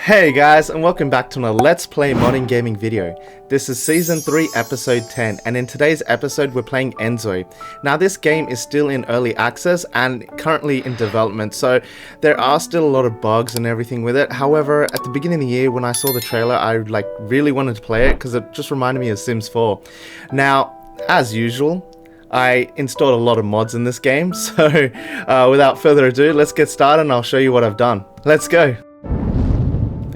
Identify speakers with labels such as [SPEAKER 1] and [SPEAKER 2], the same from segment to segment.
[SPEAKER 1] Hey guys, and welcome back to another Let's Play Modern Gaming video. This is Season 3, Episode 10, and in today's episode we're playing InZOI. Now this game is still in early access and currently in development, so there are still a lot of bugs and everything with it. However, at the beginning of the year when I saw the trailer, I really wanted to play it because it just reminded me of Sims 4. Now, as usual, I installed a lot of mods in this game, so without further ado, let's get started and I'll show you what I've done. Let's go!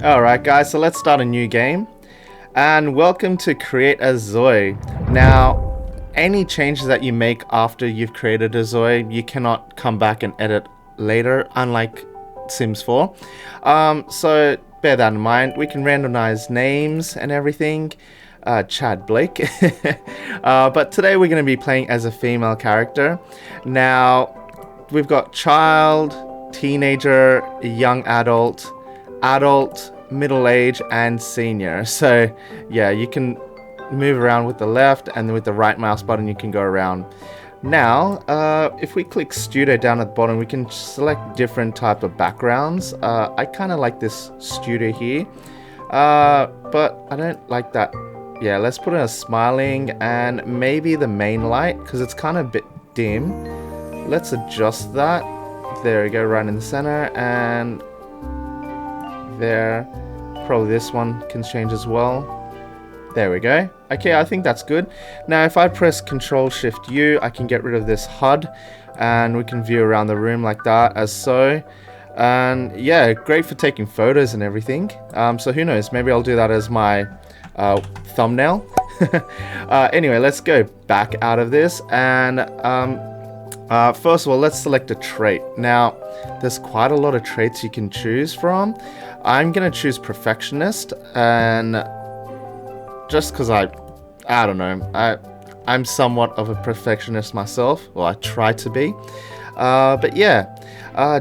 [SPEAKER 1] Alright guys, so let's start a new game, and welcome to create a Zois. Now, any changes that you make after you've created a Zois, you cannot come back and edit later, unlike Sims 4. So bear that in mind. We can randomize names and everything. Chad Blake. But today we're going to be playing as a female character. Now, we've got child, teenager, young adult, middle age, and senior. So yeah, you can move around with the left, and then with the right mouse button you can go around. Now if we click studio down at the bottom, we can select different type of backgrounds. I kind of like this studio here, but I don't like that. Yeah, let's put in a smiling and maybe the main light because it's kind of a bit dim. Let's adjust that. There we go, right in the center, and there. Probably this one can change as well. There we go. Okay, I think that's good. Now if I press Ctrl Shift U, I can get rid of this HUD and we can view around the room like that, as so. And yeah, great for taking photos and everything. So who knows, maybe I'll do that as my thumbnail. Anyway, let's go back out of this, and first of all, let's select a trait. Now there's quite a lot of traits you can choose from. I'm gonna choose perfectionist, and just because I don't know, I'm somewhat of a perfectionist myself, or I try to be. But yeah,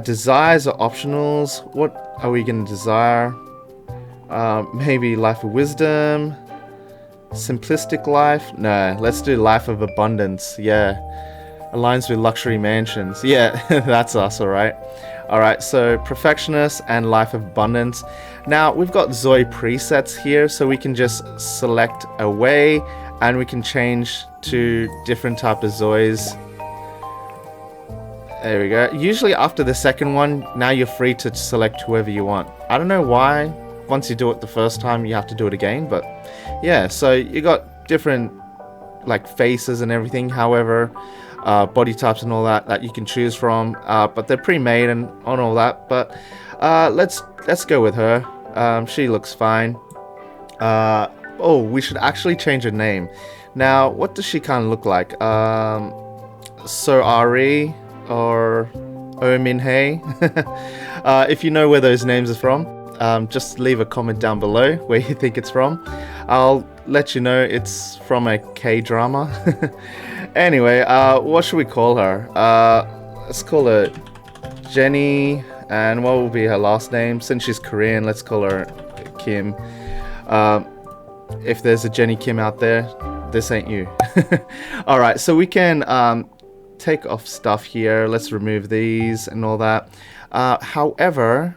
[SPEAKER 1] desires or optionals. What are we gonna desire? Maybe life of wisdom, simplistic life. No, let's do life of abundance. Yeah, aligns with luxury mansions. Yeah, that's us. All right. Alright, so perfectionist and life of abundance. Now we've got Zois presets here, so we can just select away and we can change to different type of Zois. There we go. Usually after the second one, now you're free to select whoever you want. I don't know why once you do it the first time you have to do it again, but yeah, so you got different like faces and everything. However, body types and all that you can choose from, but they're pre-made and on all that. But let's go with her. She looks fine. Oh, we should actually change her name. Now what does she kind of look like? S03E10 or Ominhe. If you know where those names are from, just leave a comment down below where you think it's from. I'll let you know it's from a K-drama. Anyway, what should we call her? Let's call her Jenny, and what will be her last name? Since she's Korean, let's call her Kim. If there's a Jenny Kim out there, this ain't you. Alright, so we can take off stuff here. Let's remove these and all that. However,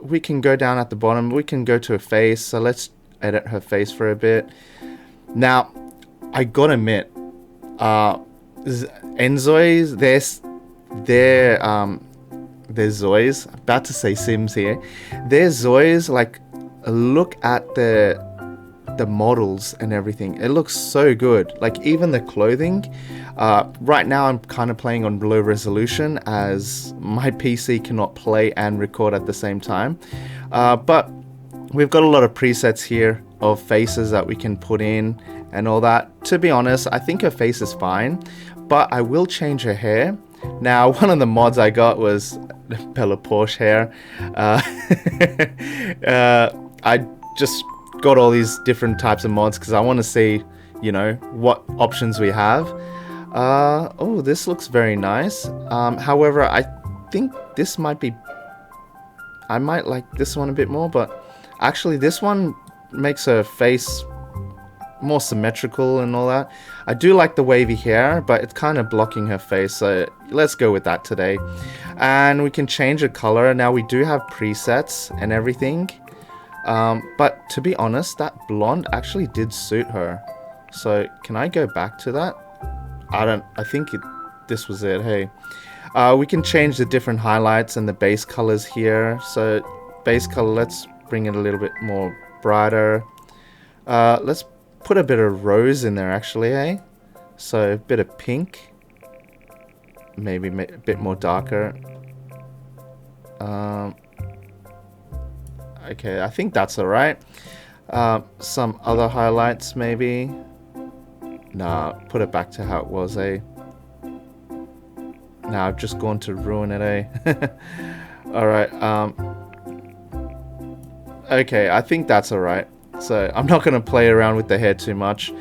[SPEAKER 1] we can go down at the bottom. We can go to her face, so let's edit her face for a bit. Now, I gotta admit, InZOI, they're Zois. About to say Sims here. Their Zois, like, look at the models and everything. It looks so good. Like even the clothing. Right now I'm kind of playing on low resolution as my PC cannot play and record at the same time. But we've got a lot of presets here of faces that we can put in and all that. To be honest, I think her face is fine, but I will change her hair. Now, one of the mods I got was Bella Porsche hair. I just got all these different types of mods because I want to see, you know, what options we have. Oh, this looks very nice. However, I think this might be... I might like this one a bit more, but actually this one makes her face more symmetrical and all that. I do like the wavy hair, but it's kind of blocking her face, so let's go with that today. And we can change the color. Now we do have presets and everything, but to be honest, that blonde actually did suit her. So can I go back to that? I think this was it. Hey, we can change the different highlights and the base colors here. So base color, let's bring it a little bit more brighter. Let's put a bit of rose in there actually, eh? So a bit of pink, maybe a bit more darker. Okay, I think that's alright. Some other highlights maybe. Nah, put it back to how it was, eh? Nah, I've just gone to ruin it, eh? Alright, okay, I think that's alright. So I'm not going to play around with the hair too much.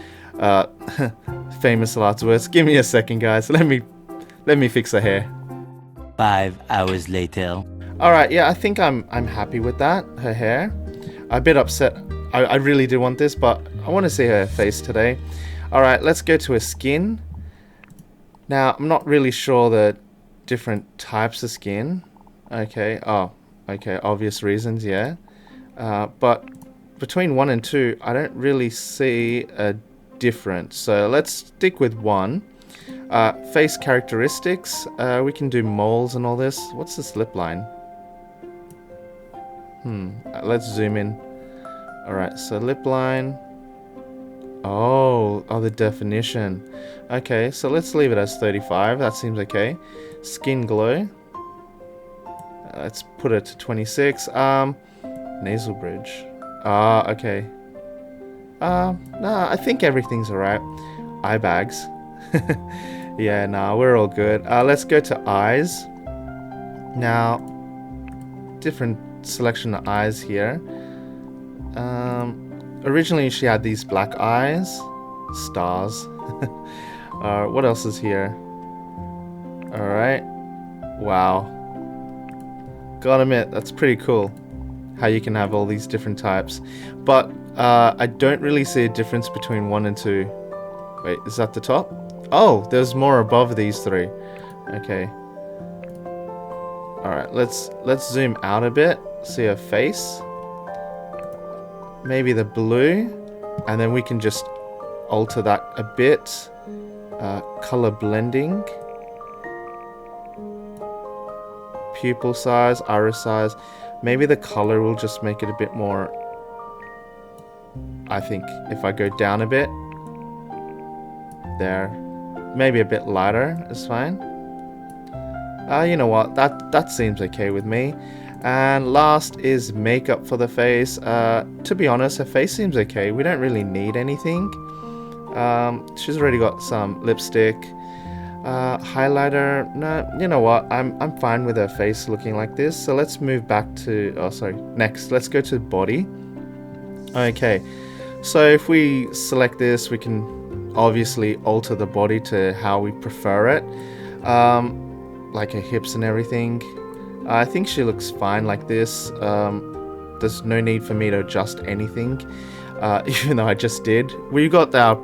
[SPEAKER 1] Famous last words. Give me a second, guys. Let me fix the hair.
[SPEAKER 2] 5 hours later.
[SPEAKER 1] Alright, yeah, I think I'm happy with that. Her hair. I'm a bit upset. I really do want this, but I want to see her face today. Alright, let's go to her skin. Now, I'm not really sure the different types of skin. Okay, oh, okay, obvious reasons, yeah. But between 1 and 2, I don't really see a difference. So let's stick with 1. Face characteristics. We can do moles and all this. What's this lip line? Let's zoom in. Alright, so lip line. Oh, the definition. Okay, so let's leave it as 35. That seems okay. Skin glow. Let's put it to 26. Nasal bridge. Okay. Nah, I think everything's alright. Eye bags. Yeah, nah, we're all good. Let's go to eyes. Now, different selection of eyes here. Originally she had these black eyes. Stars. What else is here? Alright. Wow. Gotta admit, that's pretty cool. How you can have all these different types. But I don't really see a difference between 1 and 2. Wait, is that the top? Oh, there's more above these 3. Okay. Alright, let's zoom out a bit. See her face. Maybe the blue. And then we can just alter that a bit. Color blending. Pupil size, iris size. Maybe the color will just make it a bit more. I think if I go down a bit. There. Maybe a bit lighter is fine. You know what? That seems okay with me. And last is makeup for the face. To be honest, her face seems okay. We don't really need anything. She's already got some lipstick. Highlighter. No, you know what? I'm fine with her face looking like this. So let's move back to... Oh, sorry. Next, let's go to body. Okay. So if we select this, we can obviously alter the body to how we prefer it. Like her hips and everything. I think she looks fine like this. There's no need for me to adjust anything, even though I just did. We got our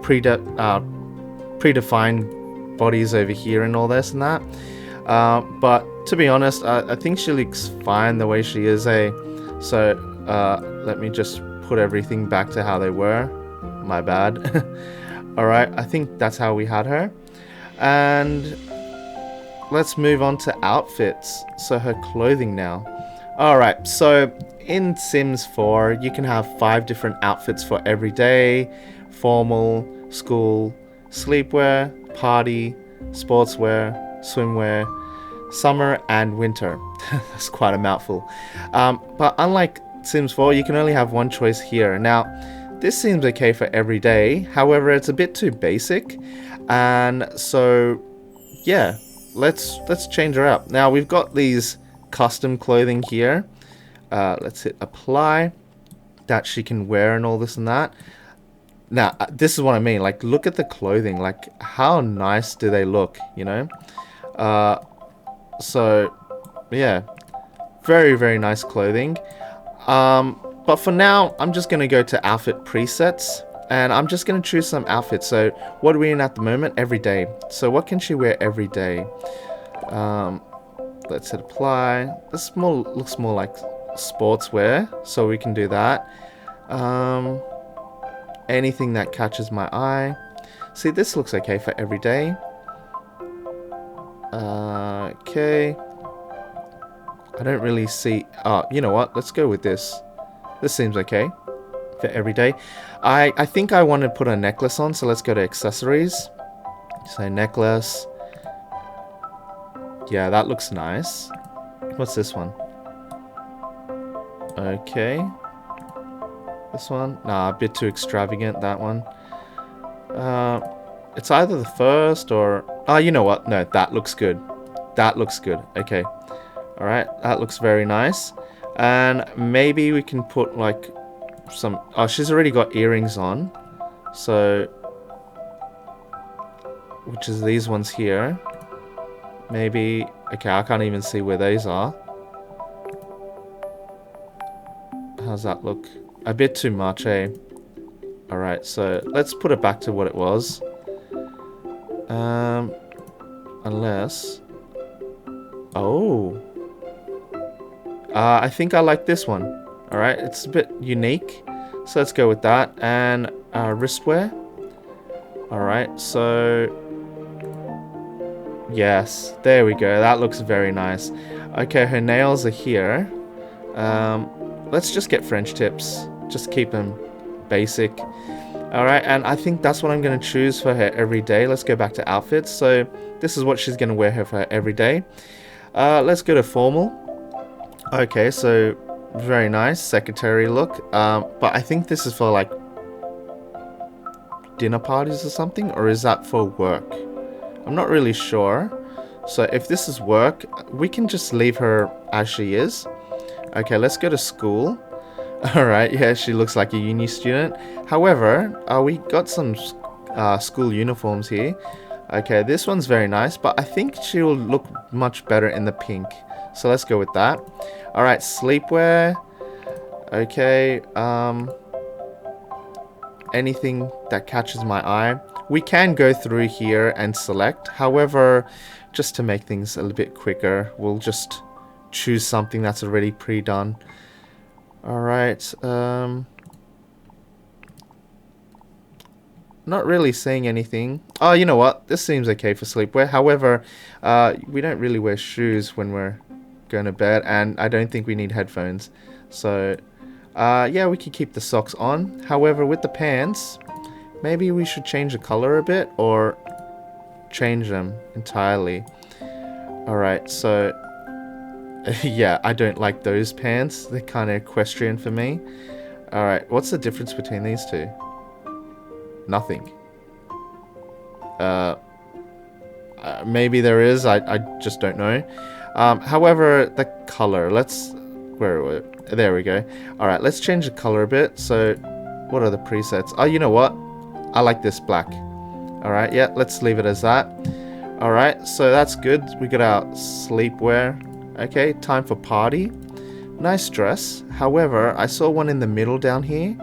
[SPEAKER 1] predefined bodies over here and all this and that. But to be honest, I think she looks fine the way she is. So let me just put everything back to how they were. My bad. Alright, I think that's how we had her. And let's move on to outfits. So her clothing now. Alright, so in Sims 4, you can have 5 different outfits for everyday, formal, school, sleepwear, party, sportswear, swimwear, summer, and winter. That's quite a mouthful. But unlike Sims 4, you can only have one choice here. Now, this seems okay for every day. However, it's a bit too basic. And so, yeah, let's change her up. Now, we've got these custom clothing here. Let's hit apply. That she can wear and all this and that. Now, this is what I mean. Like, look at the clothing. Like, how nice do they look, you know? So, yeah. Very, very nice clothing. But for now, I'm just going to go to outfit presets. And I'm just going to choose some outfits. So, what are we in at the moment? Every day. So, what can she wear every day? Let's hit apply. This looks more like sportswear. So, we can do that. Anything that catches my eye. See, this looks okay for every day. Okay. I don't really see... Oh, you know what? Let's go with this. This seems okay for every day. I think I want to put a necklace on, so let's go to accessories. So necklace. Yeah, that looks nice. What's this one? Okay. This one? Nah, a bit too extravagant, that one. It's either the first or... Oh, you know what? No, that looks good. That looks good. Okay. Alright, that looks very nice. And maybe we can put, like, some... Oh, she's already got earrings on. So... Which is these ones here. Maybe... Okay, I can't even see where these are. How's that look? A bit too much, eh? Alright, so let's put it back to what it was. Unless... Oh. I think I like this one. Alright, it's a bit unique. So let's go with that. And wristwear. Alright, so... Yes, there we go. That looks very nice. Okay, her nails are here. Let's just get French tips. Just keep them basic. Alright, and I think that's what I'm going to choose for her every day. Let's go back to outfits. So, this is what she's going to wear for her every day. Let's go to formal. Okay, so, very nice. Secretary look. But I think this is for, like, dinner parties or something. Or is that for work? I'm not really sure. So, if this is work, we can just leave her as she is. Okay, let's go to school. Alright, yeah, she looks like a uni student. However, we got some school uniforms here. Okay, this one's very nice, but I think she will look much better in the pink. So let's go with that. Alright, sleepwear. Okay, anything that catches my eye. We can go through here and select. However, just to make things a little bit quicker, we'll just choose something that's already pre-done. Alright, not really seeing anything. Oh, you know what? This seems okay for sleepwear. However, we don't really wear shoes when we're going to bed, and I don't think we need headphones. So, yeah, we can keep the socks on. However, with the pants, maybe we should change the color a bit, or change them entirely. Alright, so... yeah, I don't like those pants. They're kind of equestrian for me. Alright, what's the difference between these two? Nothing. Maybe there is. I just don't know. However, the color. Let's... There we go. Alright, let's change the color a bit. So, what are the presets? Oh, you know what? I like this black. Alright, yeah, let's leave it as that. Alright, so that's good. We got our sleepwear. Okay, time for party. Nice dress. However, I saw one in the middle down here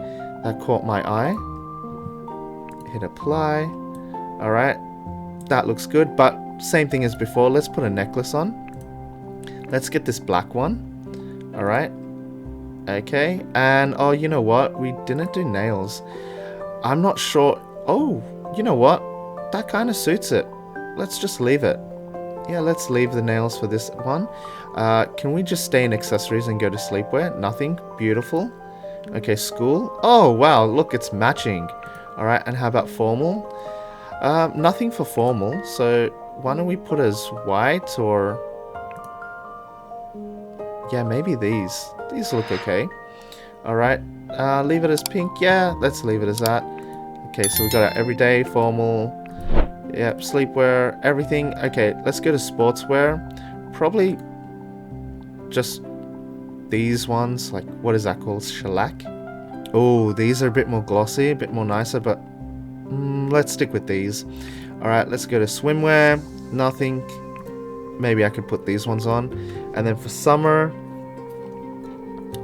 [SPEAKER 1] that caught my eye. Hit apply. Alright, that looks good, but same thing as before. Let's put a necklace on. Let's get this black one. Alright. Okay, and oh, you know what? We didn't do nails. I'm not sure. Oh, you know what? That kind of suits it. Let's just leave it. Yeah, let's leave the nails for this one. Can we just stay in accessories and go to sleepwear? Nothing. Beautiful. Okay, school. Oh, wow. Look, it's matching. Alright, and how about formal? Nothing for formal. So, why don't we put as white or... Yeah, maybe these. These look okay. Alright, leave it as pink. Yeah, let's leave it as that. Okay, so we got our everyday, formal, yep, sleepwear, everything. Okay, let's go to sportswear. Probably just these ones, like, what is that called? Shellac? Oh, these are a bit more glossy, a bit more nicer, but let's stick with these. Alright, let's go to swimwear. Nothing. Maybe I could put these ones on. And then for summer,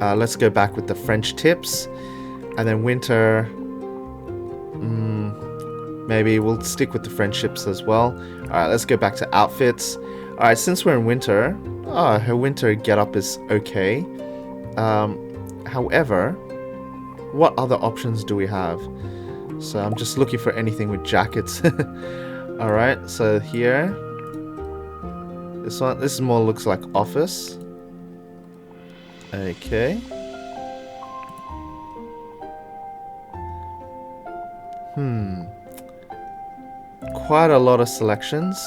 [SPEAKER 1] let's go back with the French tips. And then winter, maybe we'll stick with the French tips as well. Alright, let's go back to outfits. Alright, since we're in winter, her winter getup is okay. However, what other options do we have? So I'm just looking for anything with jackets. Alright, so here, this more looks like office. Okay. Quite a lot of selections.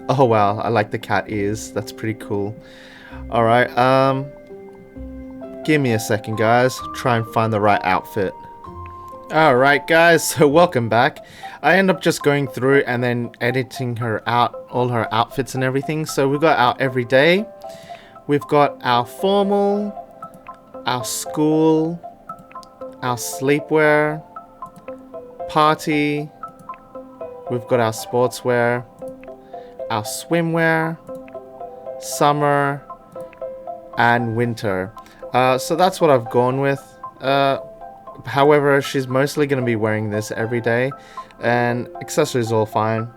[SPEAKER 1] Oh wow, I like the cat ears. That's pretty cool. Alright, give me a second, guys. Try and find the right outfit. Alright guys, so welcome back. I end up just going through and then editing her out, all her outfits and everything. So we've got our everyday, we've got our formal, our school, our sleepwear, party, we've got our sportswear, our swimwear, summer, and winter. So that's what I've gone with. However, she's mostly going to be wearing this every day, and accessories all fine.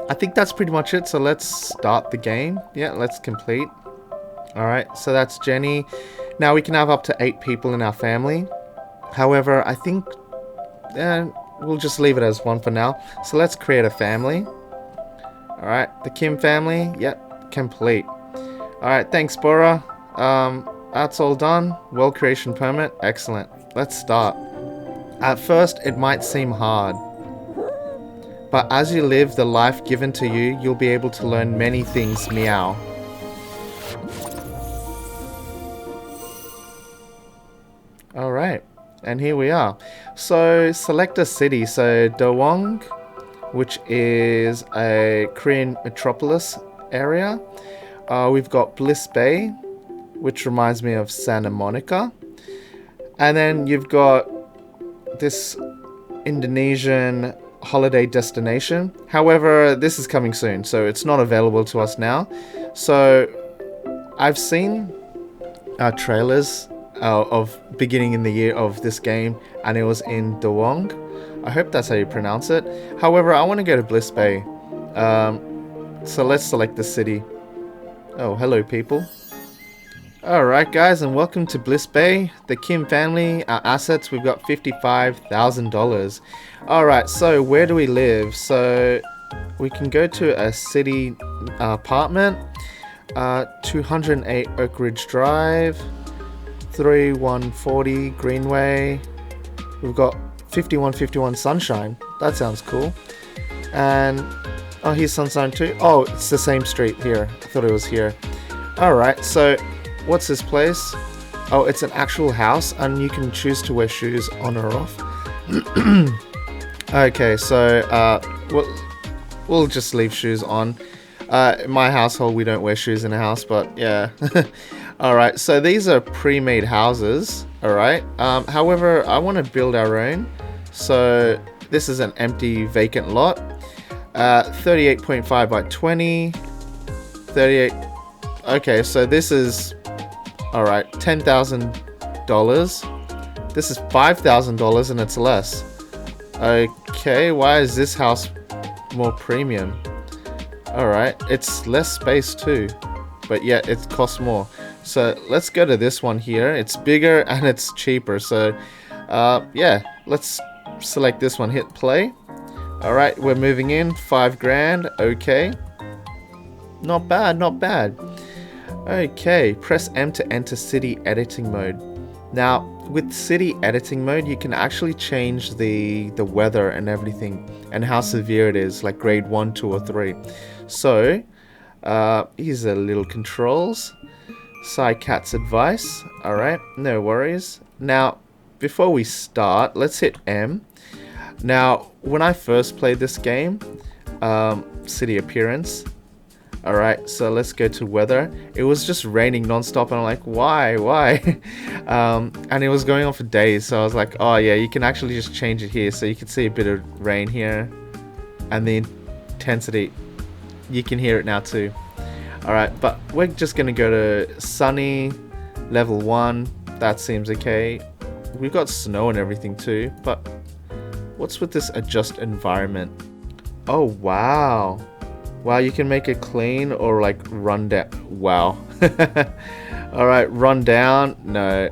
[SPEAKER 1] I think that's pretty much it, so let's start the game. Yeah, let's complete. Alright, so that's Jenny. Now we can have up to 8 people in our family. However, I think we'll just leave it as 1 for now. So let's create a family. Alright, the Kim family. Yep, complete. Alright, thanks, Bora. That's all done. World creation permit. Excellent. Let's start. At first, it might seem hard. But as you live the life given to you, you'll be able to learn many things. Meow. Alright, and here we are. So, select a city. So, Dawang, which is a Korean metropolis area. We've got Bliss Bay, which reminds me of Santa Monica. And then you've got this Indonesian holiday destination. However, this is coming soon, so it's not available to us now. So I've seen trailers of beginning in the year of this game, and it was in Dawang. I hope that's how you pronounce it. However, I want to go to Bliss Bay. So let's select the city. Oh, hello people. Alright guys, and welcome to Bliss Bay, the Kim family. Our assets, we've got $55,000. Alright, so where do we live? So we can go to a city apartment, 208 Oak Ridge Drive, 3140 Greenway. We've got 5151 Sunshine. That sounds cool. And oh, here's Sunshine too. Oh, it's the same street here. I thought it was here. Alright, so what's this place? Oh, it's an actual house, and you can choose to wear shoes on or off. Okay, so we'll just leave shoes on. In my household, we don't wear shoes in a house, but yeah. Alright, so these are pre-made houses. Alright, however, I want to build our own. So this is an empty vacant lot. 38.5 by 20. 38. Okay, so this is alright, $10,000. This is $5,000 and it's less. Okay, why is this house more premium? Alright, it's less space too, but yet it costs more. So let's go to this one here. It's bigger and it's cheaper. So yeah, let's select this one, hit play. Alright, we're moving in, 5 grand, okay. Not bad, not bad. Okay, press M to enter city editing mode. Now, with city editing mode, you can actually change the weather and everything, and how severe it is, like grade 1, 2, or 3. So, here's the little controls. Sai Cat's advice. Alright, no worries. Now, before we start, let's hit M. Now, when I first played this game, city appearance. Alright, so let's go to weather. It was just raining non-stop and I'm like, why? And it was going on for days, so I was like, oh yeah, you can actually just change it here. So you can see a bit of rain here. And the intensity, you can hear it now too. Alright, but we're just gonna go to sunny, level 1. That seems okay. We've got snow and everything too, but what's with this adjust environment? Oh wow. Wow, you can make it clean or like run down. Wow. Alright, run down. No.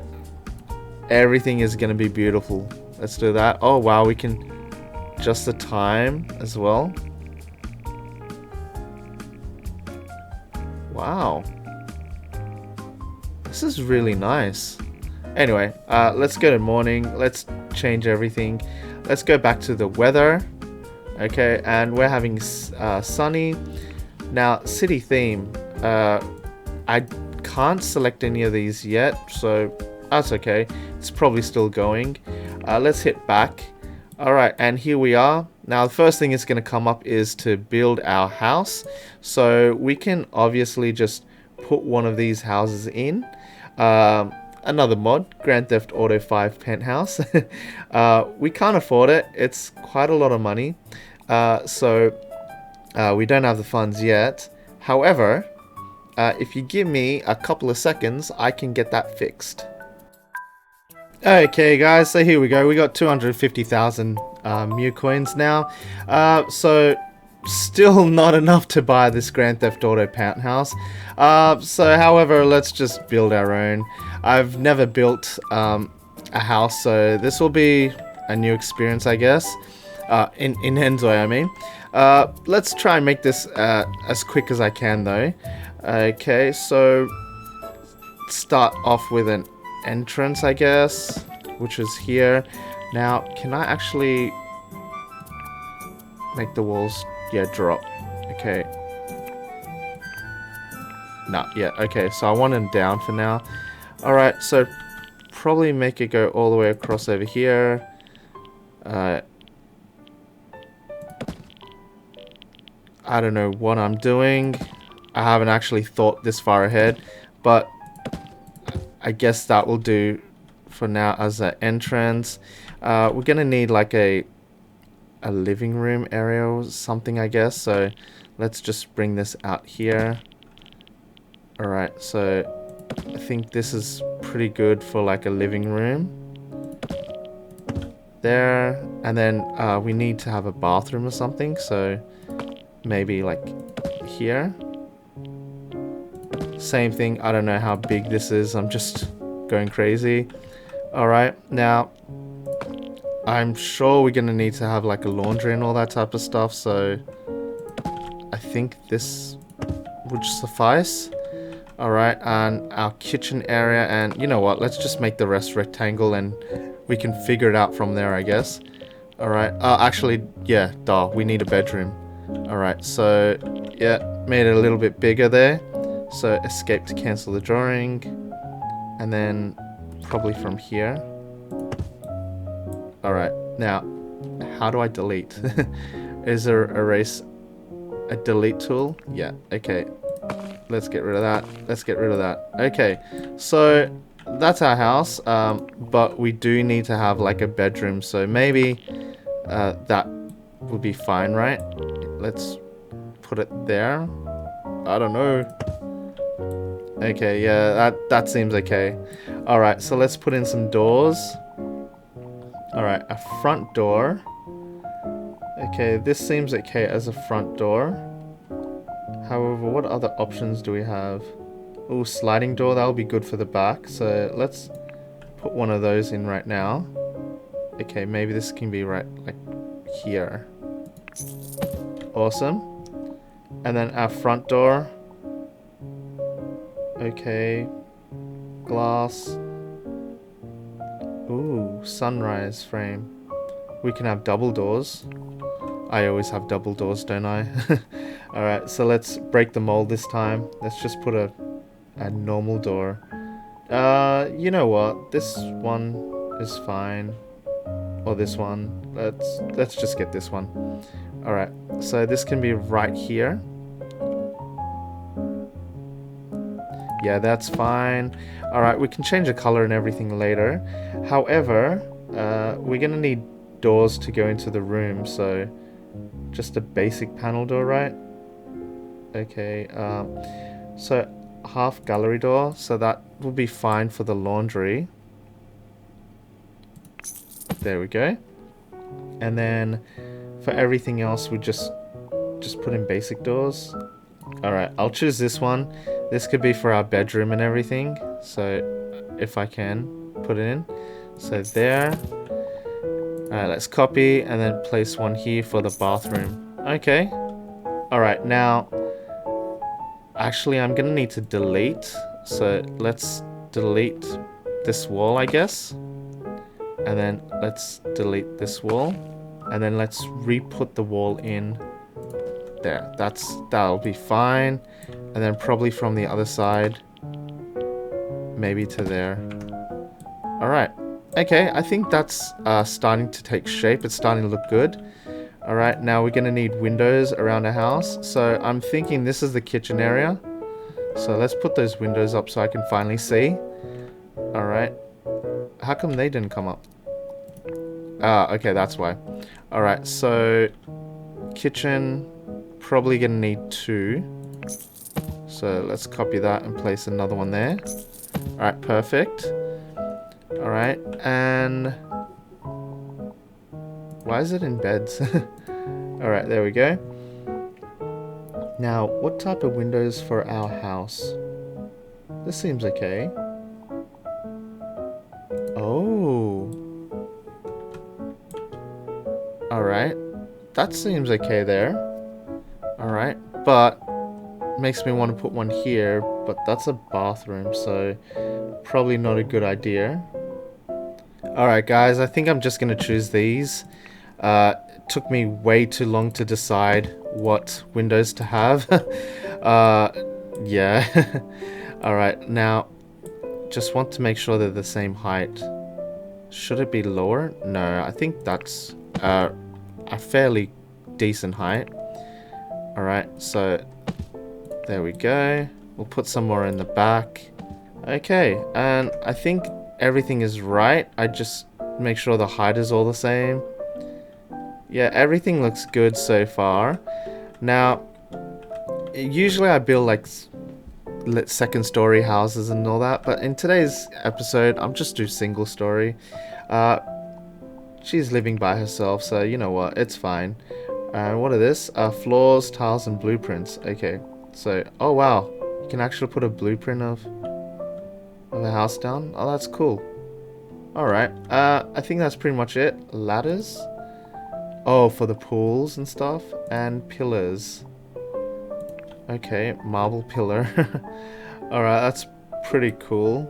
[SPEAKER 1] Everything is going to be beautiful. Let's do that. Oh wow, we can adjust the time as well. Wow. This is really nice. Anyway, let's go to morning. Let's change everything. Let's go back to the weather. Okay, and we're having sunny. Now, city theme. I can't select any of these yet, so that's okay. It's probably still going. Let's hit back. Alright, and here we are. Now, the first thing that's going to come up is to build our house. So we can obviously just put one of these houses in. Another mod, Grand Theft Auto 5 Penthouse. We can't afford it. It's quite a lot of money. So we don't have the funds yet. However, if you give me a couple of seconds, I can get that fixed. Okay guys, so here we go. We got 250,000 Mew coins now. So still not enough to buy this Grand Theft Auto Penthouse. So however, let's just build our own. I've never built a house, so this will be a new experience, I guess. In InZOI, I mean. Let's try and make this as quick as I can, though. Okay, so start off with an entrance, I guess, which is here. Now, can I actually make the walls, yeah, drop? Okay. Not yet. Okay, so I want them down for now. Alright, so probably make it go all the way across over here. I don't know what I'm doing. I haven't actually thought this far ahead, but I guess that will do for now as an entrance. We're gonna need like a living room area or something, I guess. So let's just bring this out here. Alright, so I think this is pretty good for like a living room. There, and then we need to have a bathroom or something, so maybe like here. Same thing, I don't know how big this is, I'm just going crazy. Alright, now I'm sure we're gonna need to have like a laundry and all that type of stuff, so I think this would suffice. Alright, and our kitchen area, and you know what, let's just make the rest rectangle and we can figure it out from there, I guess. Alright, actually, yeah, duh, we need a bedroom. Alright, so, yeah, made it a little bit bigger there. So, escape to cancel the drawing. And then, probably from here. Alright, now, how do I delete? Is there a delete tool? Yeah, okay. Let's get rid of that. Let's get rid of that. Okay, so that's our house, but we do need to have like a bedroom, so maybe that would be fine, right? Let's put it there. I don't know. Okay, yeah, that seems okay. Alright, so let's put in some doors. Alright, a front door. Okay, this seems okay as a front door. However, what other options do we have? Oh, sliding door, that'll be good for the back. So let's put one of those in right now. Okay, maybe this can be right like here. Awesome. And then our front door. Okay. Glass. Ooh, sunrise frame. We can have double doors. I always have double doors, don't I? Alright, so let's break the mold this time. Let's just put a And normal door. You know what? This one is fine. Or this one. Let's just get this one. Alright, so this can be right here. Yeah, that's fine. Alright, we can change the color and everything later. However, we're gonna need doors to go into the room, so just a basic panel door, right? Okay, so half gallery door, so that will be fine for the laundry. There we go. And then for everything else, we just put in basic doors. Alright, I'll choose this one. This could be for our bedroom and everything. So if I can put it in. So there. Alright, let's copy and then place one here for the bathroom. Okay. Alright, now actually I'm gonna need to delete. So let's delete this wall, I guess. And then let's delete this wall. And then let's re-put the wall in there. That'll be fine. And then probably from the other side, maybe to there. Alright. Okay, I think that's starting to take shape. It's starting to look good. Alright, now we're going to need windows around the house. So I'm thinking this is the kitchen area. So let's put those windows up so I can finally see. Alright. How come they didn't come up? Ah, okay, that's why. Alright, so kitchen, probably going to need 2. So let's copy that and place another one there. Alright, perfect. Alright, and why is it in beds? Alright, there we go. Now, what type of windows for our house? This seems okay. Oh. Alright. That seems okay there. Alright, but makes me want to put one here, but that's a bathroom, so probably not a good idea. Alright guys, I think I'm just going to choose these. It took me way too long to decide what windows to have. Yeah. Alright, now just want to make sure they're the same height. Should it be lower? No, I think that's a fairly decent height. Alright, so there we go. We'll put some more in the back. Okay, and I think everything is right. I just make sure the height is all the same. Yeah, everything looks good so far. Now, usually I build like second story houses and all that, but in today's episode, I'm just do single story. She's living by herself, so you know what, it's fine. What are this? Floors, tiles, and blueprints. Okay, so, oh wow, you can actually put a blueprint of a house down. Oh, that's cool. Alright, I think that's pretty much it. Ladders. Oh, for the pools and stuff. And pillars. Okay, marble pillar. Alright, that's pretty cool.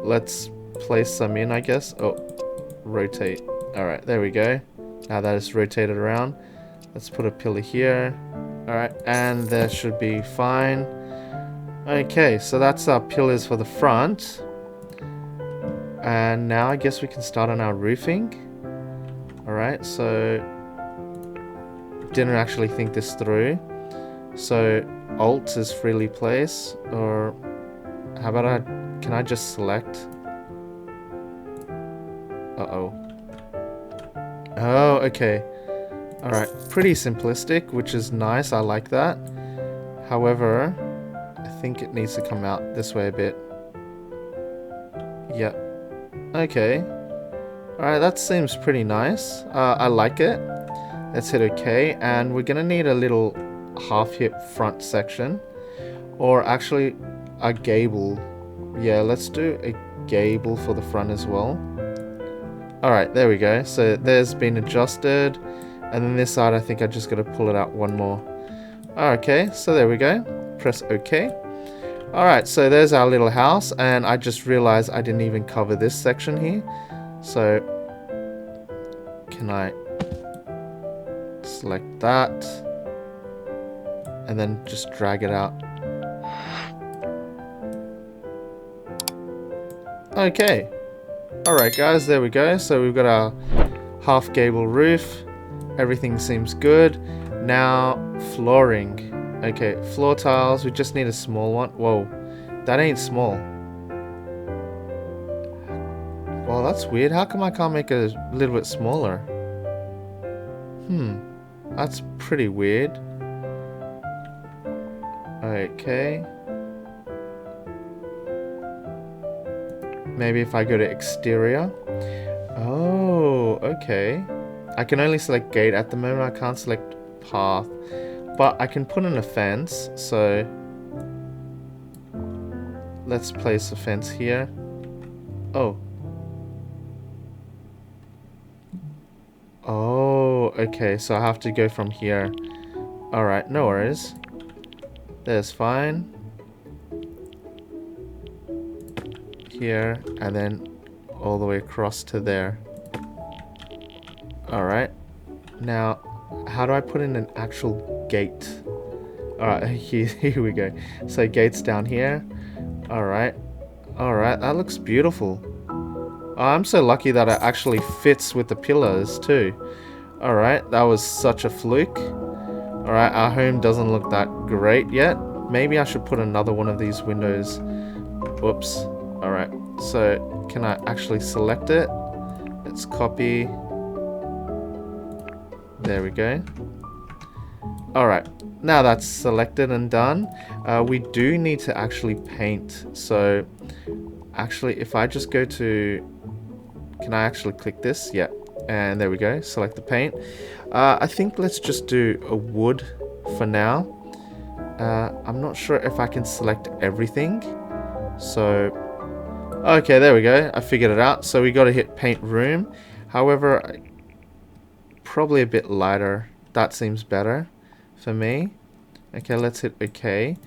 [SPEAKER 1] Let's place some in, I guess. Oh, rotate. Alright, there we go. Now that is rotated around. Let's put a pillar here. Alright, and that should be fine. Okay, so that's our pillars for the front. And now I guess we can start on our roofing. Alright, so didn't actually think this through. So Alt is freely place, or how about can I just select? Uh-oh. Oh, okay. Alright, pretty simplistic, which is nice, I like that. However, I think it needs to come out this way a bit. Yep. Okay. Alright, that seems pretty nice. I like it. Let's hit OK, and we're gonna need a little half-hip front section. Or actually, a gable. Yeah, let's do a gable for the front as well. Alright, there we go. So there's been adjusted. And then this side, I think I just gotta pull it out one more. Okay, so there we go. Press OK. Alright, so there's our little house. And I just realized I didn't even cover this section here. So, can I select that? And then just drag it out. Okay. Alright guys, there we go. So we've got our half gable roof. Everything seems good. Now, flooring. Okay, floor tiles. We just need a small one. Whoa, that ain't small. Well, that's weird. How come I can't make it a little bit smaller? That's pretty weird. Okay. Maybe if I go to exterior. Oh, okay. I can only select gate at the moment. I can't select path. But I can put in a fence. So let's place a fence here. Oh. Oh, okay. So I have to go from here. Alright, no worries. There's fine. Here, and then all the way across to there. Alright. Now, how do I put in an actual gate? Alright, here we go. So gates down here. Alright. Alright, that looks beautiful. Oh, I'm so lucky that it actually fits with the pillars too. Alright, that was such a fluke. Alright, our home doesn't look that great yet. Maybe I should put another one of these windows. Whoops. Alright, so can I actually select it? Let's copy. There we go. Alright, now that's selected and done. We do need to actually paint. So, actually, if I just go to... Can I actually click this? Yeah. And there we go. Select the paint. I think let's just do a wood for now. I'm not sure if I can select everything. So, okay, there we go. I figured it out. So we got to hit paint room. However, probably a bit lighter. That seems better for me. Okay, let's hit OK.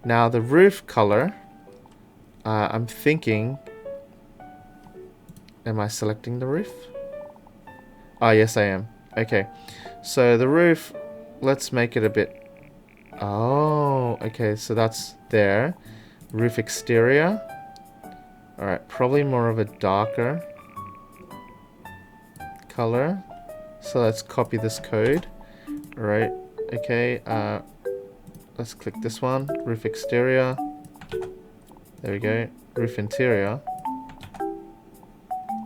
[SPEAKER 1] Now the roof color. I'm thinking... Am I selecting the roof? Oh, yes, I am. Okay. So the roof, let's make it a bit... Oh, okay. So that's there. Roof exterior. Alright, probably more of a darker color. So let's copy this code. Alright, okay. Let's click this one. Roof exterior. There we go. Roof interior.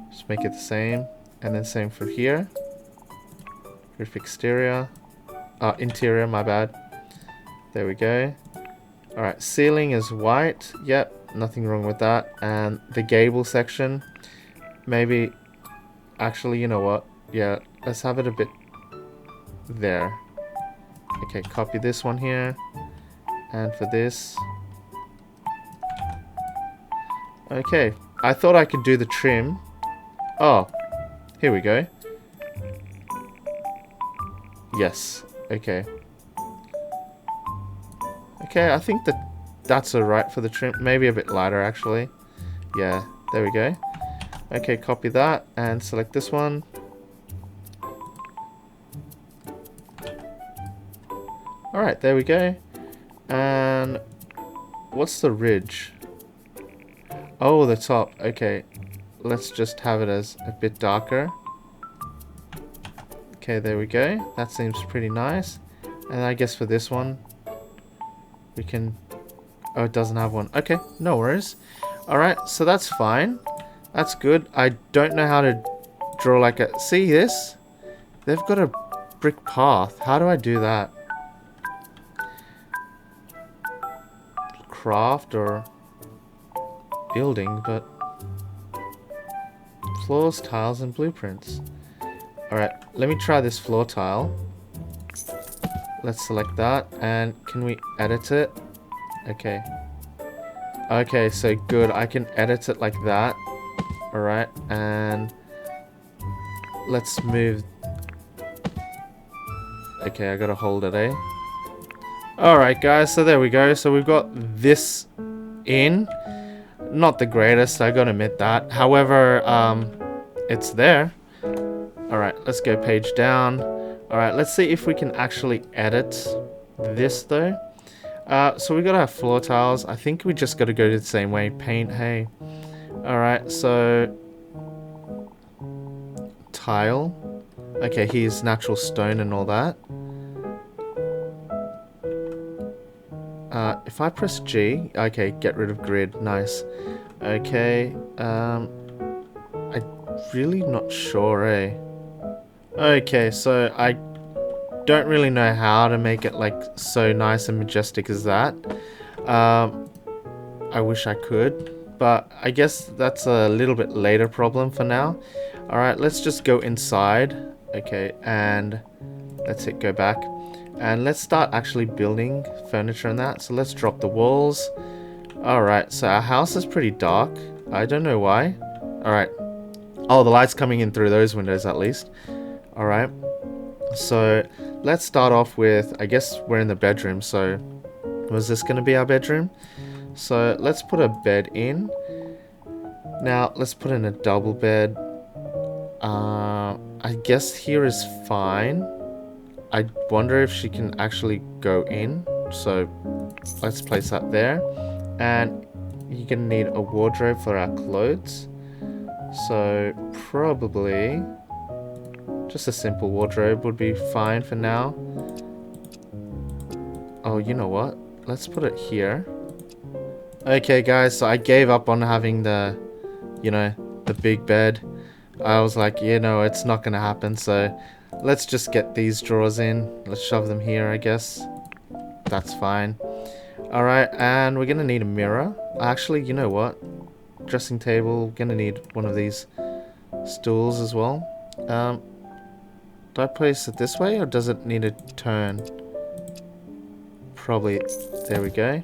[SPEAKER 1] Just make it the same. And then same for here. Roof exterior. Interior, my bad. There we go. Alright, ceiling is white. Yep, nothing wrong with that. And the gable section. Maybe... Actually, you know what? Yeah, let's have it a bit... There. Okay, copy this one here. And for this... Okay, I thought I could do the trim. Oh, here we go. Yes, okay. Okay, I think that's alright for the trim. Maybe a bit lighter, actually. Yeah, there we go. Okay, copy that and select this one. Alright, there we go. And what's the ridge? Oh, the top. Okay, let's just have it as a bit darker. Okay, there we go. That seems pretty nice. And I guess for this one, we can... Oh, it doesn't have one. Okay, no worries. Alright, so that's fine. That's good. I don't know how to draw like a... See this? They've got a brick path. How do I do that? Craft or building, but... Floors, tiles, and blueprints. Alright, let me try this floor tile. Let's select that. And can we edit it? Okay. Okay, so good. I can edit it like that. Alright, and let's move. Okay, I gotta hold it, eh? Alright, guys, so there we go. So we've got this in. Not the greatest, I gotta admit that. However, it's there. Alright, let's go page down. Alright, let's see if we can actually edit this, though. So we gotta have floor tiles. I think we just gotta go the same way. Paint, hey. Alright, so tile. Okay, here's natural stone and all that. If I press G, okay, get rid of grid, nice. Okay, I'm really not sure, eh? Okay, so I don't really know how to make it like so nice and majestic as that. I wish I could, but I guess that's a little bit later problem for now. Alright, let's just go inside. Okay, and let's hit go back. And let's start actually building furniture and that. So let's drop the walls. Alright, so our house is pretty dark. I don't know why. Alright. Oh, the light's coming in through those windows at least. Alright. So let's start off with, I guess we're in the bedroom. So was this going to be our bedroom? So let's put a bed in. Now let's put in a double bed. I guess here is fine. I wonder if she can actually go in. So let's place that there. And you're gonna need a wardrobe for our clothes. So probably just a simple wardrobe would be fine for now. Oh, you know what? Let's put it here. Okay guys, so I gave up on having the, you know, the big bed. I was like, you know, it's not gonna happen, so let's just get these drawers in. Let's shove them here, I guess. That's fine. Alright, and we're gonna need a mirror. Actually, you know what? Dressing table, gonna need one of these stools as well. Do I place it this way, or does it need a turn? Probably, there we go.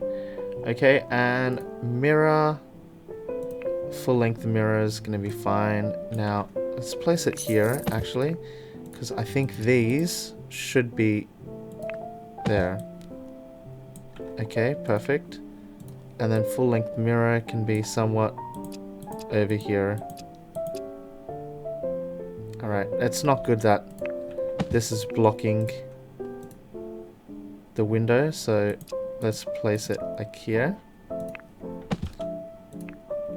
[SPEAKER 1] Okay, and mirror. Full length mirror is gonna be fine. Now, let's place it here, actually, because I think these should be there. Okay, perfect. And then full length mirror can be somewhat over here. Alright, it's not good that this is blocking the window, so let's place it like here.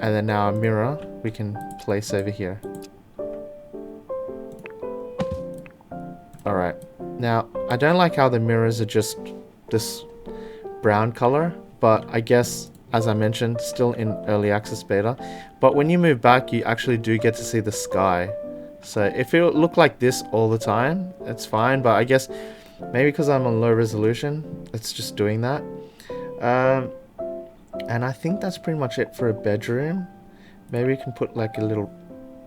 [SPEAKER 1] And then now a mirror we can place over here. Alright, now I don't like how the mirrors are just this brown color, but I guess, as I mentioned, still in early access beta. But when you move back, you actually do get to see the sky. So if it looked like this all the time, it's fine, but I guess maybe because I'm on low resolution, it's just doing that. And I think that's pretty much it for a bedroom. Maybe we can put like a little...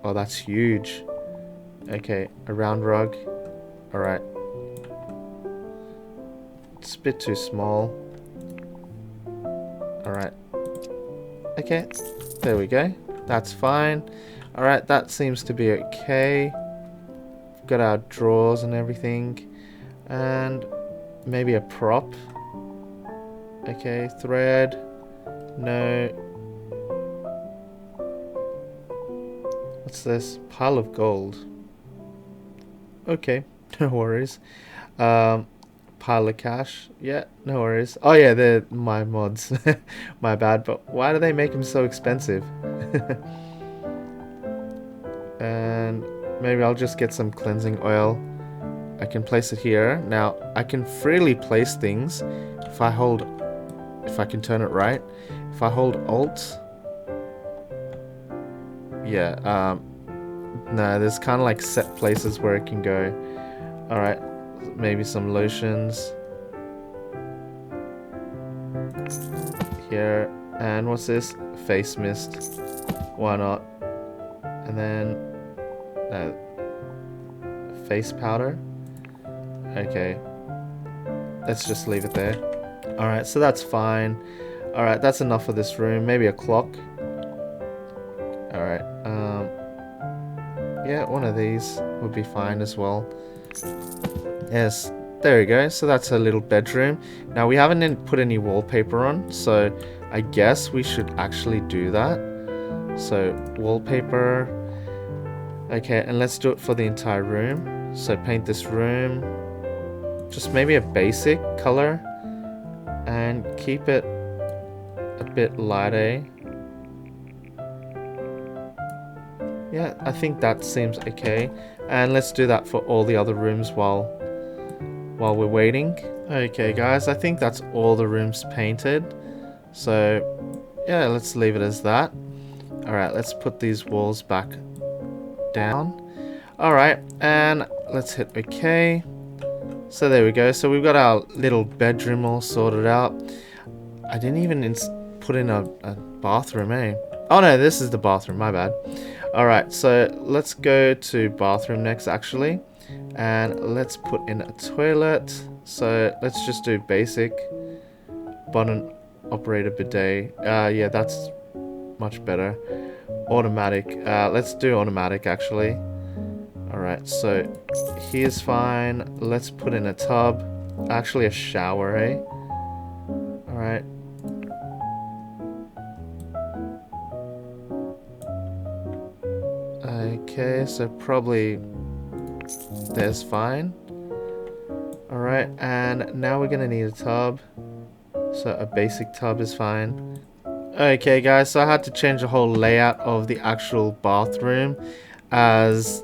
[SPEAKER 1] Oh, that's huge. Okay, a round rug. Alright. It's a bit too small. Alright. Okay, there we go. That's fine. Alright, that seems to be okay. We've got our drawers and everything. And maybe a prop. Okay, thread. No. What's this? Pile of gold. Okay, no worries. Pile of cash. Yeah, no worries. Oh yeah, they're my mods. My bad, but why do they make them so expensive? And maybe I'll just get some cleansing oil. I can place it here. Now, I can freely place things if I hold... If I can turn it right. If I hold Alt... Yeah, no, there's kind of like set places where it can go. Alright, maybe some lotions. Here, and what's this? Face mist. Why not? And then... face powder. Okay. Let's just leave it there. Alright, so that's fine. Alright, that's enough for this room. Maybe a clock. Alright, yeah, one of these would be fine as well. Yes, there we go. So that's a little bedroom. Now, we haven't put any wallpaper on, so I guess we should actually do that. So, wallpaper. Okay, and let's do it for the entire room. So, paint this room. Just maybe a basic color. And keep it a bit lighter. Yeah, I think that seems okay. And let's do that for all the other rooms while we're waiting. Okay guys, I think that's all the rooms painted. So yeah, let's leave it as that. Alright, let's put these walls back down. Alright, and let's hit OK. So there we go. So we've got our little bedroom all sorted out. I didn't even put in a bathroom, eh? Oh no, this is the bathroom, my bad. Alright, so let's go to bathroom next actually. And let's put in a toilet. So let's just do basic. Button operator bidet. Yeah, that's much better. Automatic. Let's do automatic actually. Alright, so here's fine. Let's put in a tub. Actually a shower, eh? Alright. Okay, so probably there's fine. Alright, and now we're gonna need a tub. So a basic tub is fine. Okay guys, so I had to change the whole layout of the actual bathroom as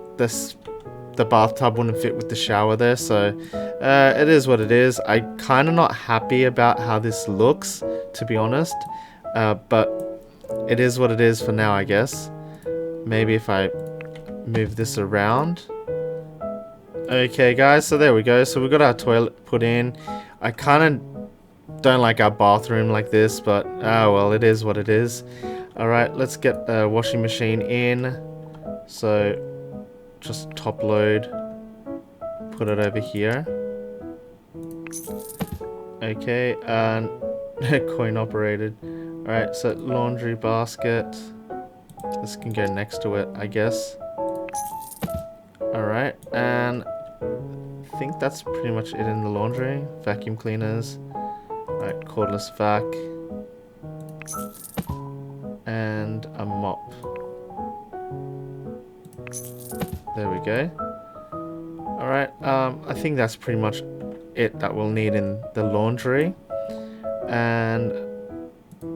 [SPEAKER 1] the bathtub wouldn't fit with the shower there, so it is what it is. I'm kind of not happy about how this looks, to be honest, but it is what it is for now, I guess. Maybe if I move this around. Okay guys, so there we go. So we got our toilet put in. I kind of don't like our bathroom like this, but well, it is what it is. Alright, let's get the washing machine in. So just top load, put it over here. Okay, and coin operated. Alright, so laundry basket. This can go next to it, I guess. Alright, and I think that's pretty much it in the laundry. Vacuum cleaners. Alright, cordless vac. And a mop. There we go. Alright, I think that's pretty much it that we'll need in the laundry. And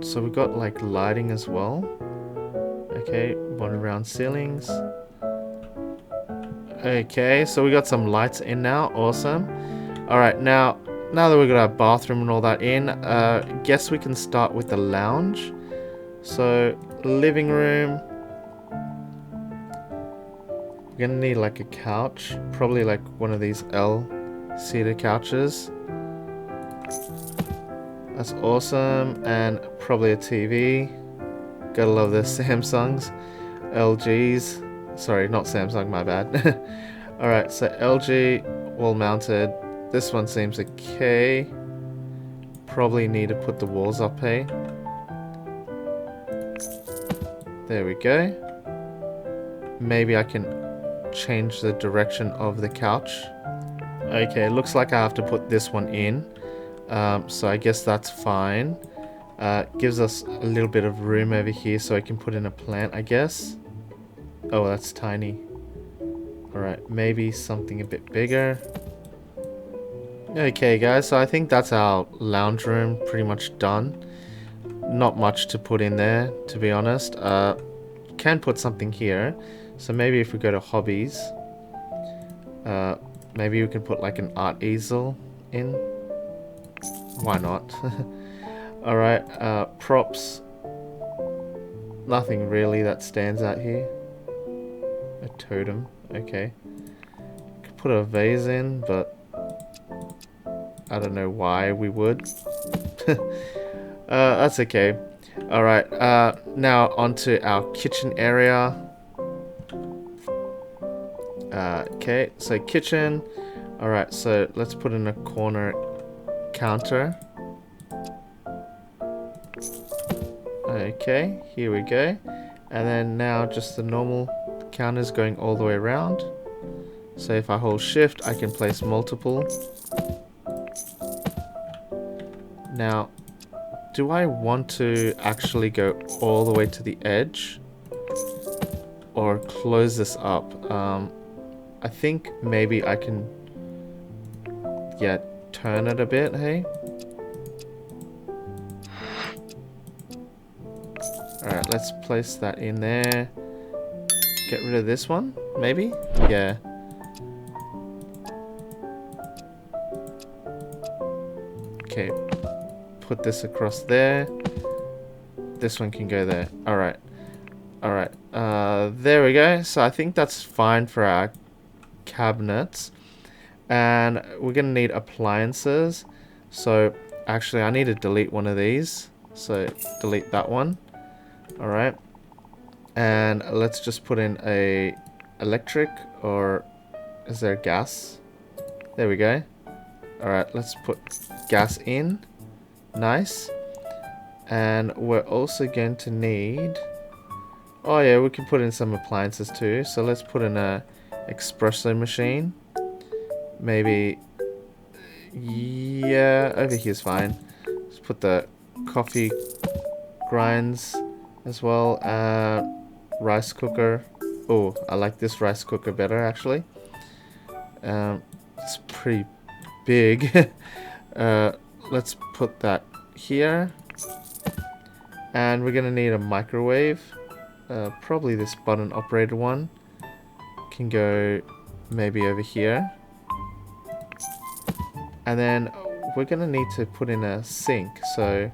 [SPEAKER 1] so we've got like lighting as well. Okay, one round ceilings. Okay, so we got some lights in now. Awesome. Alright, now that we've got our bathroom and all that in, guess we can start with the lounge. So, living room. We're gonna need like a couch. Probably like one of these L-seater couches. That's awesome. And probably a TV. Gotta love the Samsungs. LGs. Sorry, not Samsung, my bad. Alright, so LG wall mounted. This one seems okay. Probably need to put the walls up, hey? There we go. Maybe I can change the direction of the couch. Okay, looks like I have to put this one in. So I guess that's fine. Gives us a little bit of room over here so I can put in a plant, I guess. Oh, that's tiny. Alright, maybe something a bit bigger. Okay guys, so I think that's our lounge room pretty much done. Not much to put in there, to be honest. Can put something here. So maybe if we go to hobbies, maybe we can put like an art easel in. Why not? Alright, props. Nothing really that stands out here. A totem, okay. Could put a vase in, but I don't know why we would. That's okay. Alright, now onto our kitchen area. Okay, so kitchen. Alright, so let's put in a corner counter. Okay, here we go. And then now just the normal counters going all the way around. So if I hold shift, I can place multiple. Now, do I want to actually go all the way to the edge? Or close this up? I think maybe I can, yeah, turn it a bit, hey? Alright, let's place that in there. get rid of this one, maybe? Yeah. Okay, put this across there. This one can go there. Alright. Alright. There we go. So I think that's fine for our cabinets. And we're going to need appliances. So actually I need to delete one of these. So delete that one. Alright. And let's just put in a electric, or is there gas? There we go. Alright, let's put gas in. Nice. And we're also going to need... Oh yeah, we can put in some appliances too. So let's put in a espresso machine. Maybe... Yeah, over here's fine. Let's put the coffee grinds as well. Rice cooker. Oh, I like this rice cooker better actually. It's pretty big. Let's put that here. And we're gonna need a microwave. Probably this button operated one. Can go maybe over here. And then we're gonna need to put in a sink. So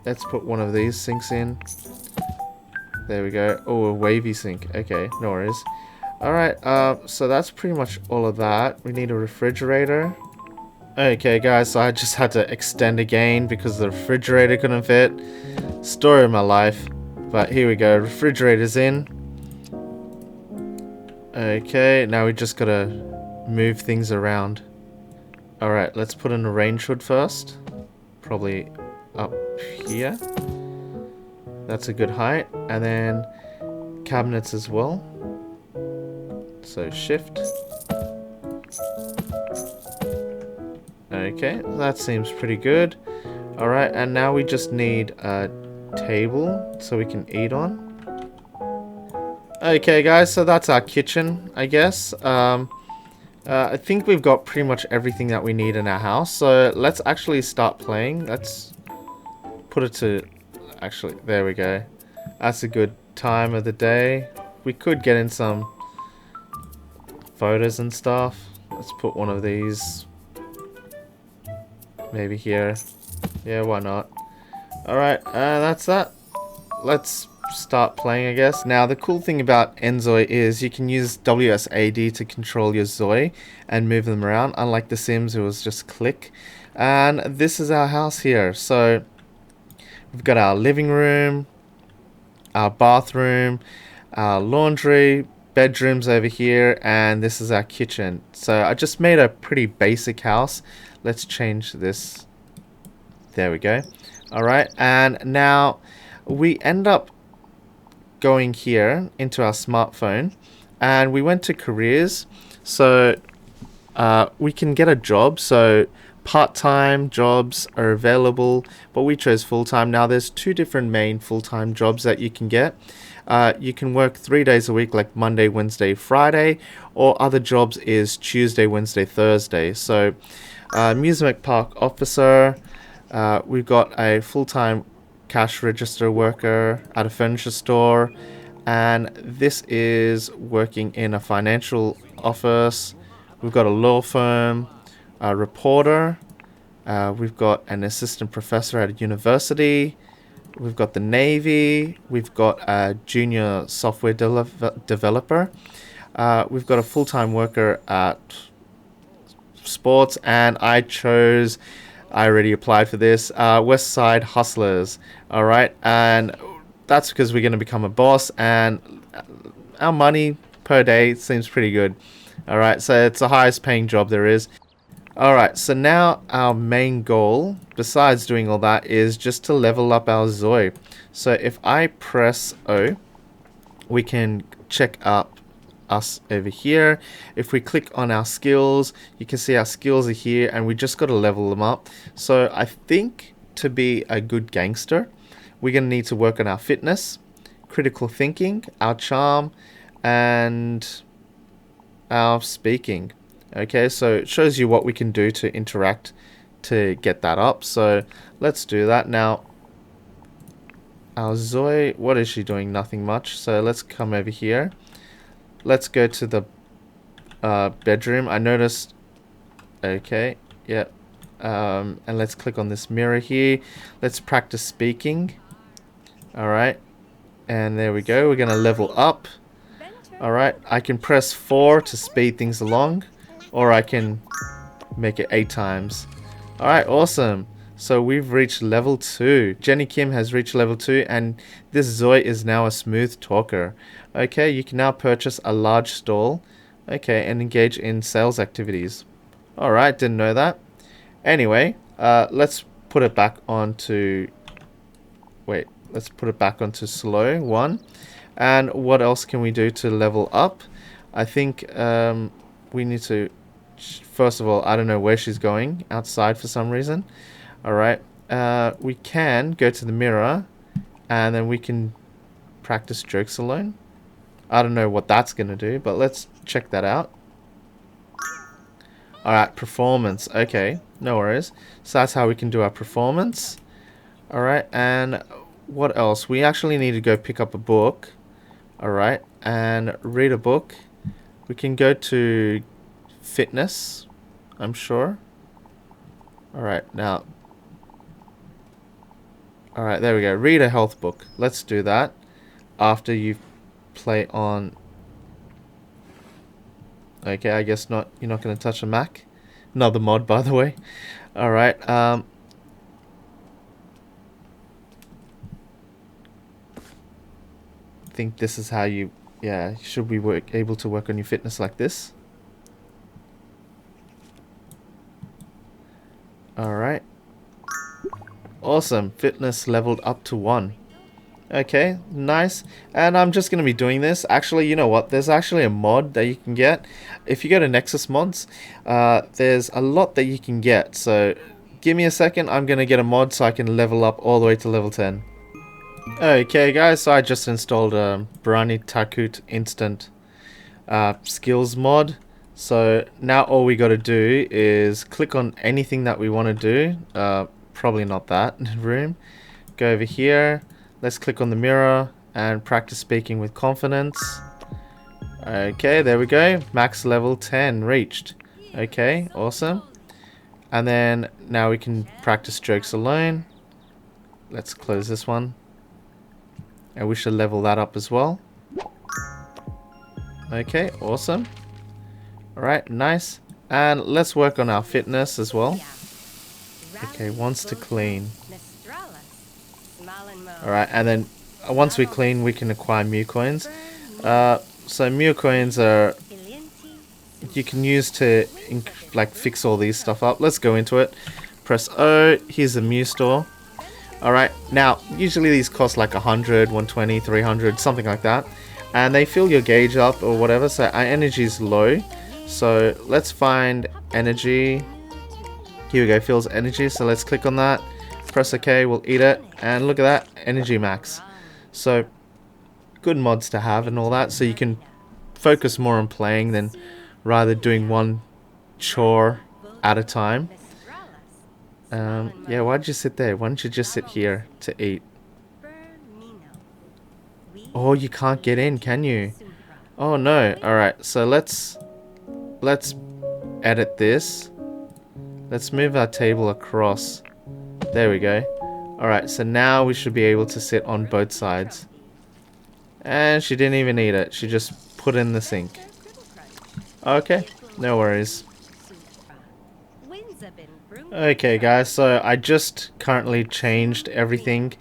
[SPEAKER 1] let's put one of these sinks in. There we go. Oh, a wavy sink. Okay, no worries. Alright, so that's pretty much all of that. We need a refrigerator. Okay guys, so I just had to extend again because the refrigerator couldn't fit. Story of my life. But here we go, refrigerator's in. Okay, now we just gotta move things around. Alright, let's put in a range hood first. Probably up here. That's a good height. And then cabinets as well. So shift. Okay, that seems pretty good. Alright, and now we just need a table so we can eat on. Okay guys, so that's our kitchen, I guess. I think we've got pretty much everything that we need in our house. So let's actually start playing. Let's put it to... Actually, there we go. That's a good time of the day. We could get in some photos and stuff. Let's put one of these maybe here. Yeah, why not? Alright, that's that. Let's start playing, I guess. Now, the cool thing about InZOI is you can use WSAD to control your Zoi and move them around. Unlike The Sims, it was just click. And this is our house here. So we've got our living room, our bathroom, our laundry, bedrooms over here, and this is our kitchen. So I just made a pretty basic house. Let's change this. There we go. Alright, and now we end up going here into our smartphone, and we went to careers. So we can get a job. So part-time jobs are available, but we chose full-time. Now there's two different main full-time jobs that you can get. You can work 3 days a week, like Monday, Wednesday, Friday, or other jobs is Tuesday, Wednesday, Thursday. So amusement park officer, we've got a full-time cash register worker at a furniture store, and this is working in a financial office. We've got a law firm, a reporter, we've got an assistant professor at a university, we've got the Navy, we've got a junior software developer, we've got a full-time worker at sports, and I already applied for this, West Side Hustlers. Alright, and that's because we're going to become a boss, and our money per day seems pretty good. Alright, so it's the highest paying job there is. Alright, so now our main goal, besides doing all that, is just to level up our Zoi. So if I press O, we can check up us over here. If we click on our skills, you can see our skills are here, and we just got to level them up. So I think to be a good gangster, we're going to need to work on our fitness, critical thinking, our charm, and our speaking. Okay, so it shows you what we can do to interact to get that up. So let's do that. Now our Zoe, what is she doing? Nothing much. So let's come over here. Let's go to the bedroom. I noticed. Okay, yep. And let's click on this mirror here. Let's practice speaking. Alright. And there we go. We're going to level up. Alright. I can press 4 to speed things along. Or I can make it 8 times. Alright, awesome. So we've reached level 2. Jenny Kim has reached level 2. And this Zoe is now a smooth talker. Okay, you can now purchase a large stall. Okay, and engage in sales activities. Alright, didn't know that. Anyway, let's put it back onto... Wait, let's put it back onto slow 1. And what else can we do to level up? I think we need to... First of all, I don't know where she's going. Outside for some reason. Alright, we can go to the mirror. And then we can practice jokes alone. I don't know what that's going to do, but let's check that out. Alright, performance. Okay, no worries. So that's how we can do our performance. Alright, and what else? We actually need to go pick up a book. Alright, and read a book. We can go to fitness, I'm sure. Alright, now. Alright, there we go. Read a health book. Let's do that. After you play on... Okay, I guess not. You're not going to touch a Mac. Another mod, by the way. Alright, I think this is how you... Yeah, should be able to work on your fitness like this. Alright. Awesome. Fitness leveled up to 1. Okay, nice. And I'm just going to be doing this. Actually, you know what? There's actually a mod that you can get. If you go to Nexus Mods, there's a lot that you can get. So, give me a second. I'm going to get a mod so I can level up all the way to level 10. Okay, guys. So, I just installed a Brani Takut Instant Skills mod. So, now all we got to do is click on anything that we want to do. Probably not that room. Go over here. Let's click on the mirror and practice speaking with confidence. Okay, there we go. Max level 10 reached. Okay, awesome. And then now we can practice jokes alone. Let's close this one. And we should level that up as well. Okay, awesome. Alright, nice. And let's work on our fitness as well. Okay, wants to clean. Alright, and then once we clean, we can acquire Mew coins. So Mew coins are... You can use to like fix all these stuff up. Let's go into it. Press O. Here's the Mew store. Alright, now, usually these cost like 100, 120, 300, something like that. And they fill your gauge up or whatever, so our energy is low. So let's find energy. Here we go, fills energy, so let's click on that. Press OK, we'll eat it, and look at that, energy max. So, good mods to have and all that, so you can focus more on playing than rather doing one chore at a time. Yeah, why'd you sit there? Why don't you just sit here to eat? Oh, you can't get in, can you? Oh no, alright, so let's edit this. Let's move our table across. There we go. Alright, so now we should be able to sit on both sides. And she didn't even eat it. She just put it in the sink. Okay, no worries. Okay guys, so I just currently changed everything.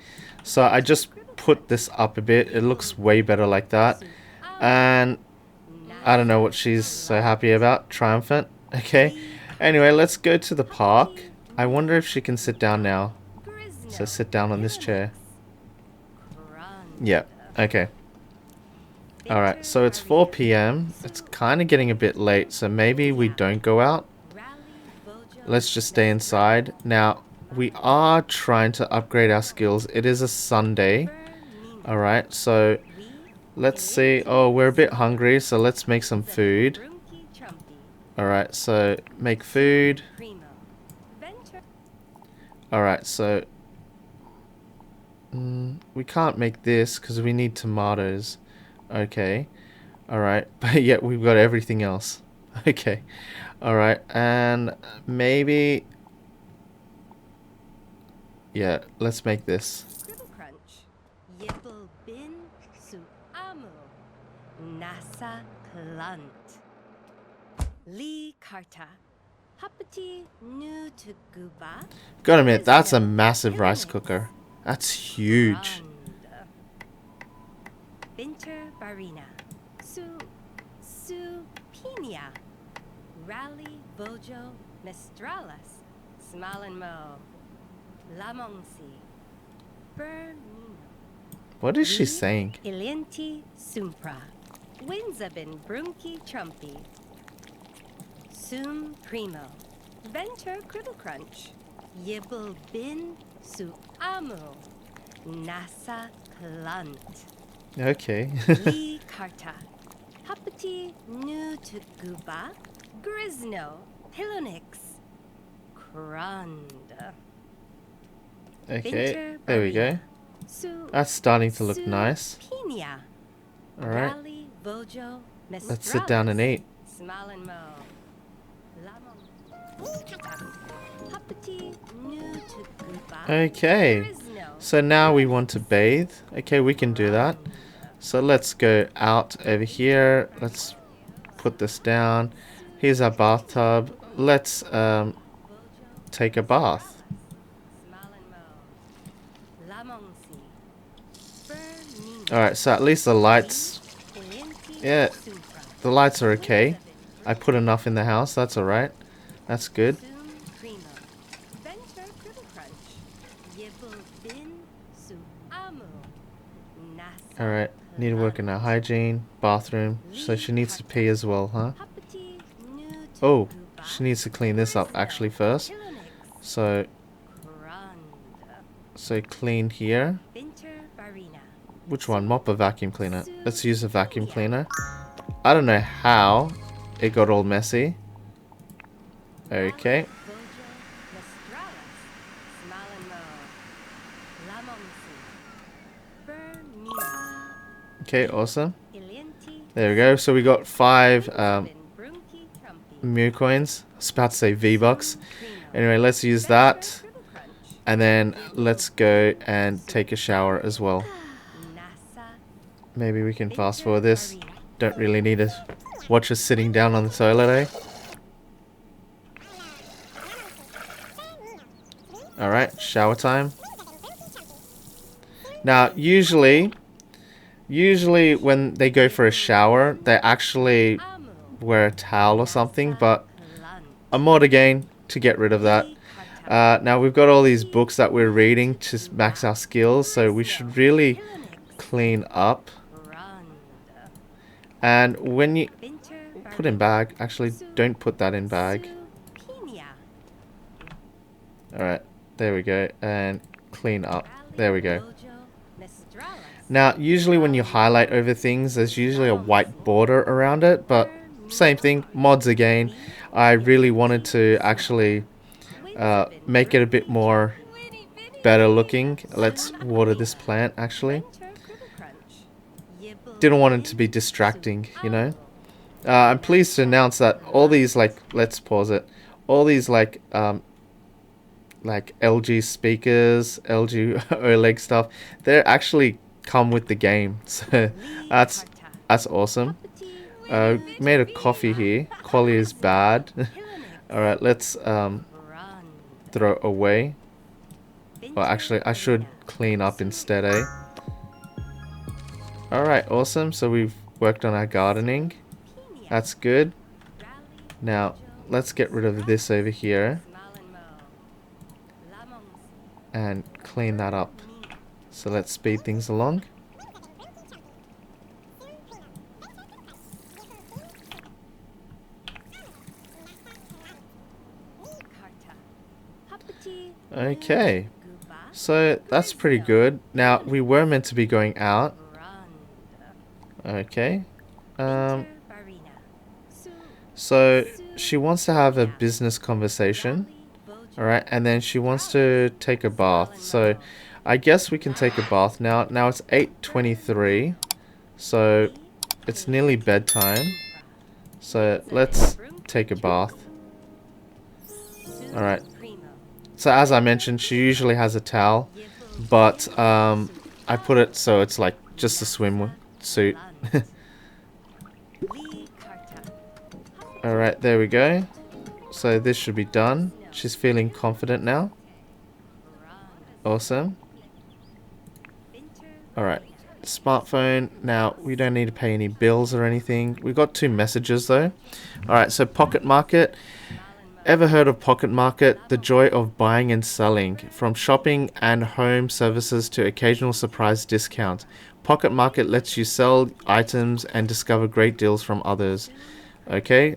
[SPEAKER 1] So I just put this up a bit. It looks way better like that. And I don't know what she's so happy about. Triumphant. Okay. Anyway, let's go to the park. I wonder if she can sit down now. So sit down on this chair. Yeah, okay. Alright, so it's 4 PM. It's kind of getting a bit late, so maybe we don't go out. Let's just stay inside. Now, we are trying to upgrade our skills. It is a Sunday. Alright, so let's see. Oh, we're a bit hungry, so let's make some food. Alright, so make food. Alright, so We can't make this because we need tomatoes. Okay. Alright. But yet we've got everything else. Okay. Alright. And maybe... Yeah, let's make this.
[SPEAKER 3] Cribble crunch. Yibble bin su amu. Nasa klunt. Lee karta. Hapati nu to guba.
[SPEAKER 1] Gotta admit, that's a massive rice cooker. That's huge.
[SPEAKER 3] Binter barina. Su pinia. Rally bojo mestralis. Smalenmo. Lamongsi. Bernino.
[SPEAKER 1] What is she saying?
[SPEAKER 3] Ilienti sumpra. Winzabin brumki trumpy. Sum primo. Venter cribble crunch. Yibble bin su amu. Nasa klunt.
[SPEAKER 1] Okay.
[SPEAKER 3] Lee karta. Hapati nu to guba. Grisno. Pilonix. Crund.
[SPEAKER 1] Okay, there we go. That's starting to look nice. Alright. Let's sit down and eat. Okay, so now we want to bathe. Okay, we can do that. So let's go out over here. Let's put this down. Here's our bathtub. Let's take a bath. Alright, so at least the lights... Yeah, the lights are okay. I put enough in the house, that's alright. That's good. Alright, need to work on our hygiene, bathroom. So she needs to pee as well, huh? Oh, she needs to clean this up actually first. So clean here. Which one? Mop or vacuum cleaner? Let's use a vacuum cleaner. I don't know how it got all messy. Okay. Okay, awesome. There we go. So we got 5 Mew coins. I was about to say V-Bucks. Anyway, let's use that. And then let's go and take a shower as well. Maybe we can fast forward this. Don't really need to watch us sitting down on the toilet, eh? Alright, shower time. Now, usually when they go for a shower, they actually wear a towel or something, but I mod again to get rid of that. Now, we've got all these books that we're reading to max our skills, so we should really clean up. And when you put in bag, actually don't put that in bag. Alright, there we go. And clean up. There we go. Now, usually when you highlight over things, there's usually a white border around it, but same thing, mods again. I really wanted to actually make it a bit more better looking. Let's water this plant actually. Didn't want it to be distracting, you know. I'm pleased to announce that all these, like, let's pause it. All these like LG speakers, LG OLED stuff, they actually come with the game. So that's awesome. Made a coffee here. Quality is bad. Alright, let's throw away. Well, actually, I should clean up instead, eh? Alright, awesome. So we've worked on our gardening. That's good. Now, let's get rid of this over here. And clean that up. So let's speed things along. Okay. So that's pretty good. Now, we were meant to be going out. Okay. So she wants to have a business conversation. Alright, and then she wants to take a bath. So I guess we can take a bath now. Now it's 8:23, so it's nearly bedtime. So let's take a bath. Alright. So as I mentioned, she usually has a towel, but I put it so it's like just a swim suit. Alright, there we go. So this should be done. She's feeling confident now. Awesome. Alright. Smartphone. Now, we don't need to pay any bills or anything. We got 2 messages though. Alright, so Pocket Market. Ever heard of Pocket Market? The joy of buying and selling. From shopping and home services to occasional surprise discounts. Pocket Market lets you sell items and discover great deals from others. Okay,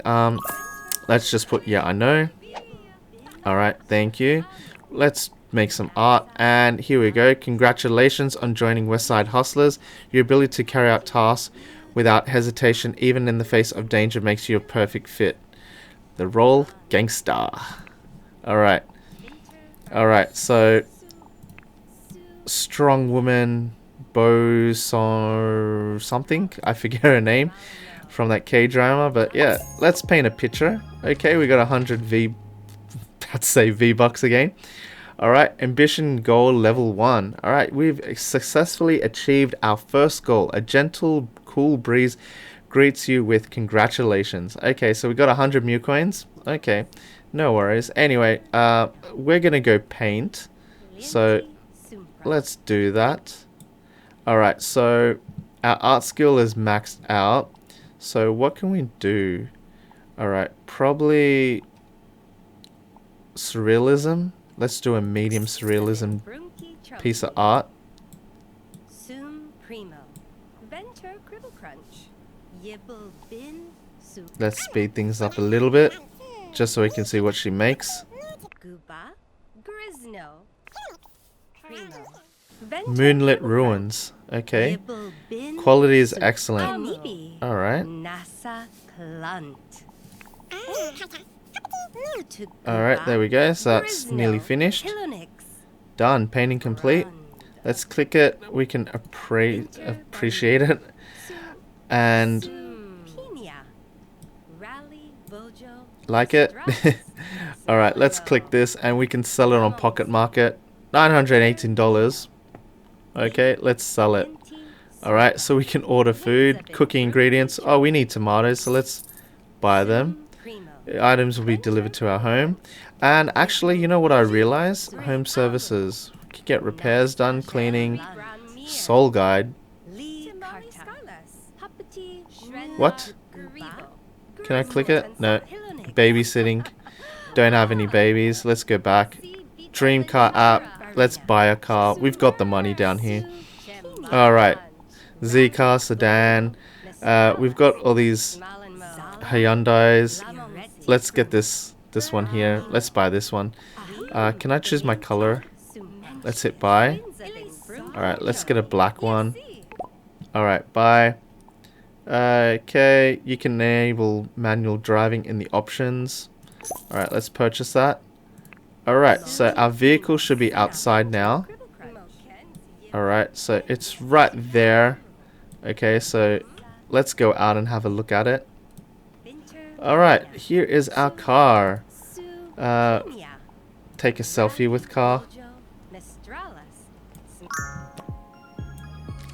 [SPEAKER 1] let's just put, yeah, I know. Alright, thank you. Let's make some art, and here we go. Congratulations on joining Westside Hustlers. Your ability to carry out tasks without hesitation, even in the face of danger, makes you a perfect fit. The role, gangster. Alright. Alright, so strong woman, Bo something, I forget her name, from that K-drama, but yeah, let's paint a picture. Okay, we got 100 V-Bucks again. Alright, ambition goal level 1. Alright, we've successfully achieved our first goal. A gentle, cool breeze greets you with congratulations. Okay, so we got 100 Mew coins. Okay, no worries. Anyway, we're gonna go paint. So, let's do that. Alright, so our art skill is maxed out. So what can we do? Alright, probably surrealism. Let's do a medium surrealism piece of art. Let's speed things up a little bit, just so we can see what she makes. Moonlit Ruins. Okay. Quality is excellent. Alright. Alright, there we go. So that's nearly finished. Done. Painting complete. Let's click it. We can appreciate it. And like it. Alright, let's click this and we can sell it on Pocket Market. $918. Okay, let's sell it. Alright, so we can order food, cooking ingredients. Oh, we need tomatoes, so let's buy them. The items will be delivered to our home. And actually, you know what I realized? Home services. We can get repairs done, cleaning, soul guide. What? Can I click it? No. Babysitting. Don't have any babies. Let's go back. Dream car app. Let's buy a car. We've got the money down here. Alright. Z car, sedan. We've got all these Hyundais. Let's get this one here. Let's buy this one. Can I choose my color? Let's hit buy. Alright, let's get a black one. Alright, buy. Okay, you can enable manual driving in the options. Alright, let's purchase that. Alright, so our vehicle should be outside now. Alright, so it's right there. Okay, so let's go out and have a look at it. Alright, here is our car. Take a selfie with car.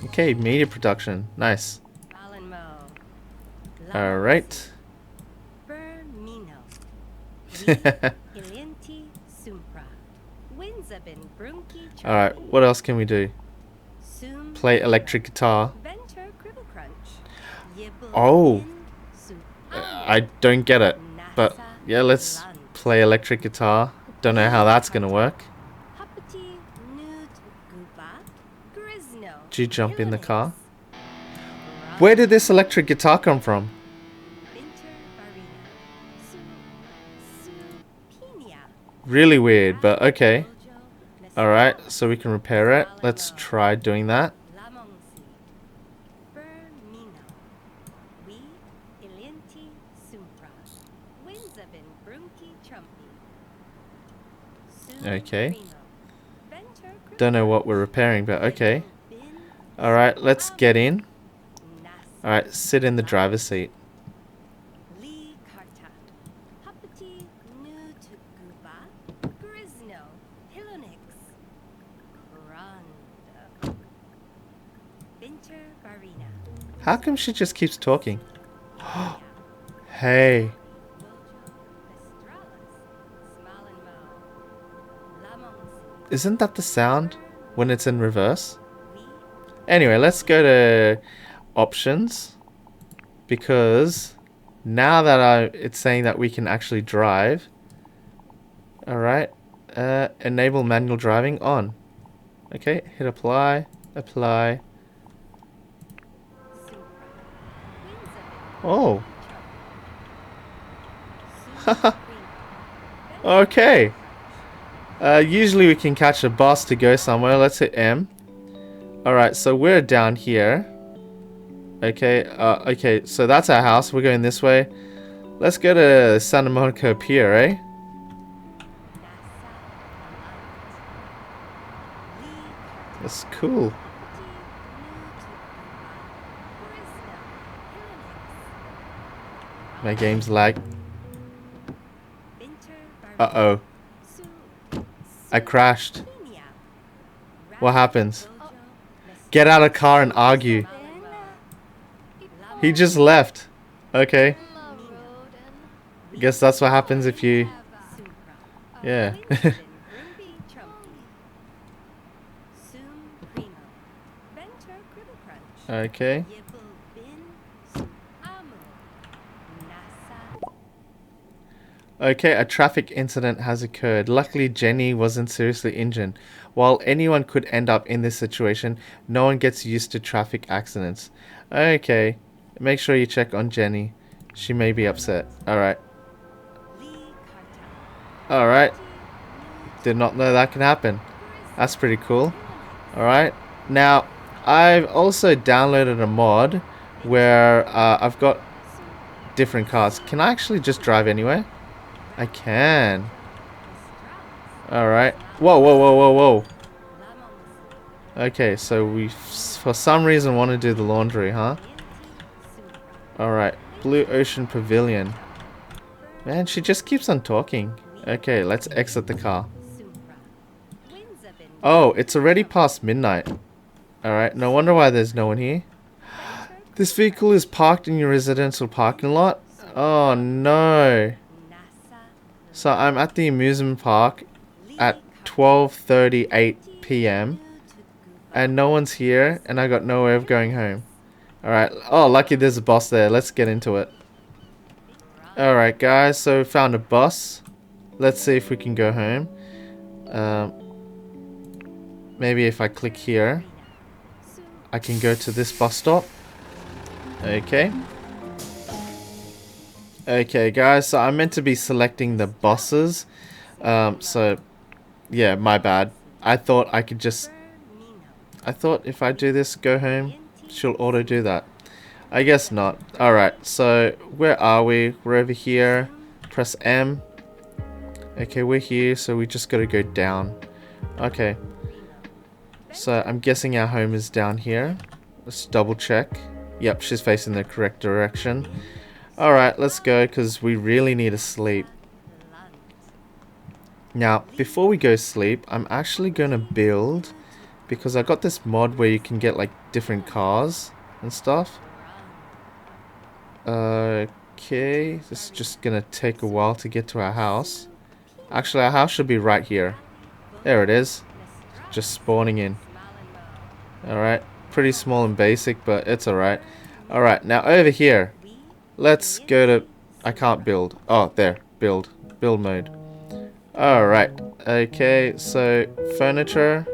[SPEAKER 1] Okay, media production. Nice. Alright. Alright, what else can we do? Play electric guitar. Oh! I don't get it. But yeah, let's play electric guitar. Don't know how that's gonna work. Did you jump in the car? Where did this electric guitar come from? Really weird, but okay. Alright, so we can repair it. Let's try doing that. Okay. Don't know what we're repairing, but okay. Alright, let's get in. Alright, sit in the driver's seat. How come she just keeps talking? Hey. Isn't that the sound when it's in reverse? Anyway, let's go to options, because now that it's saying that we can actually drive. Alright, enable manual driving on. Okay, hit apply, apply. Oh. Okay. Usually we can catch a bus to go somewhere. Let's hit M. Alright, so we're down here. Okay, okay, so that's our house. We're going this way. Let's go to Santa Monica Pier, eh? That's cool. My game's lag. Uh-oh. I crashed. What happens? Get out of the car and argue. He just left. Okay. Guess that's what happens if you... Yeah. Okay. Okay, a traffic incident has occurred. Luckily, Jenny wasn't seriously injured. While anyone could end up in this situation, no one gets used to traffic accidents. Okay, make sure you check on Jenny. She may be upset. Alright. Alright. Did not know that can happen. That's pretty cool. Alright. Now, I've also downloaded a mod where I've got different cars. Can I actually just drive anywhere? I can. Alright. Whoa, whoa, whoa, whoa, whoa. Okay, so we for some reason want to do the laundry, huh? Alright. Blue Ocean Pavilion. Man, she just keeps on talking. Okay, let's exit the car. Oh, it's already past midnight. Alright, no wonder why there's no one here. This vehicle is parked in your residential parking lot? Oh no. So I'm at the amusement park at 12:38 p.m. and no one's here and I got no way of going home. Alright, oh lucky there's a bus there, let's get into it. Alright guys, so we found a bus. Let's see if we can go home. Maybe if I click here, I can go to this bus stop. Okay. Okay guys, so I'm meant to be selecting the buses. So yeah, my bad. I thought I could just... I thought if I do this, go home, she'll auto do that. I guess not. Alright, so where are we? We're over here. Press M. Okay, we're here, so we just gotta go down. Okay. So I'm guessing our home is down here. Let's double check. Yep, she's facing the correct direction. Alright, let's go, because we really need to sleep. Now, before we go sleep, I'm actually going to build, because I got this mod where you can get, like, different cars and stuff. Okay, this is just going to take a while to get to our house. Actually, our house should be right here. There it is. Just spawning in. Alright, pretty small and basic, but it's alright. Alright, now over here. Let's go to... I can't build. Oh, there. Build. Build mode. Alright. Okay, so furniture.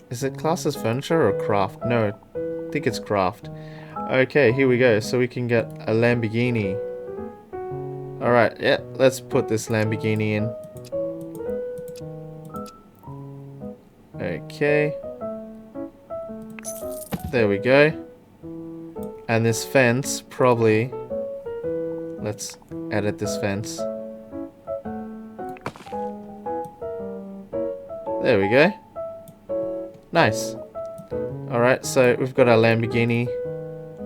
[SPEAKER 1] Is it classed as furniture or craft? No, I think it's craft. Okay, here we go. So we can get a Lamborghini. Alright, yeah, let's put this Lamborghini in. Okay. There we go. And this fence, probably... Let's edit this fence. There we go. Nice. Alright, so we've got our Lamborghini.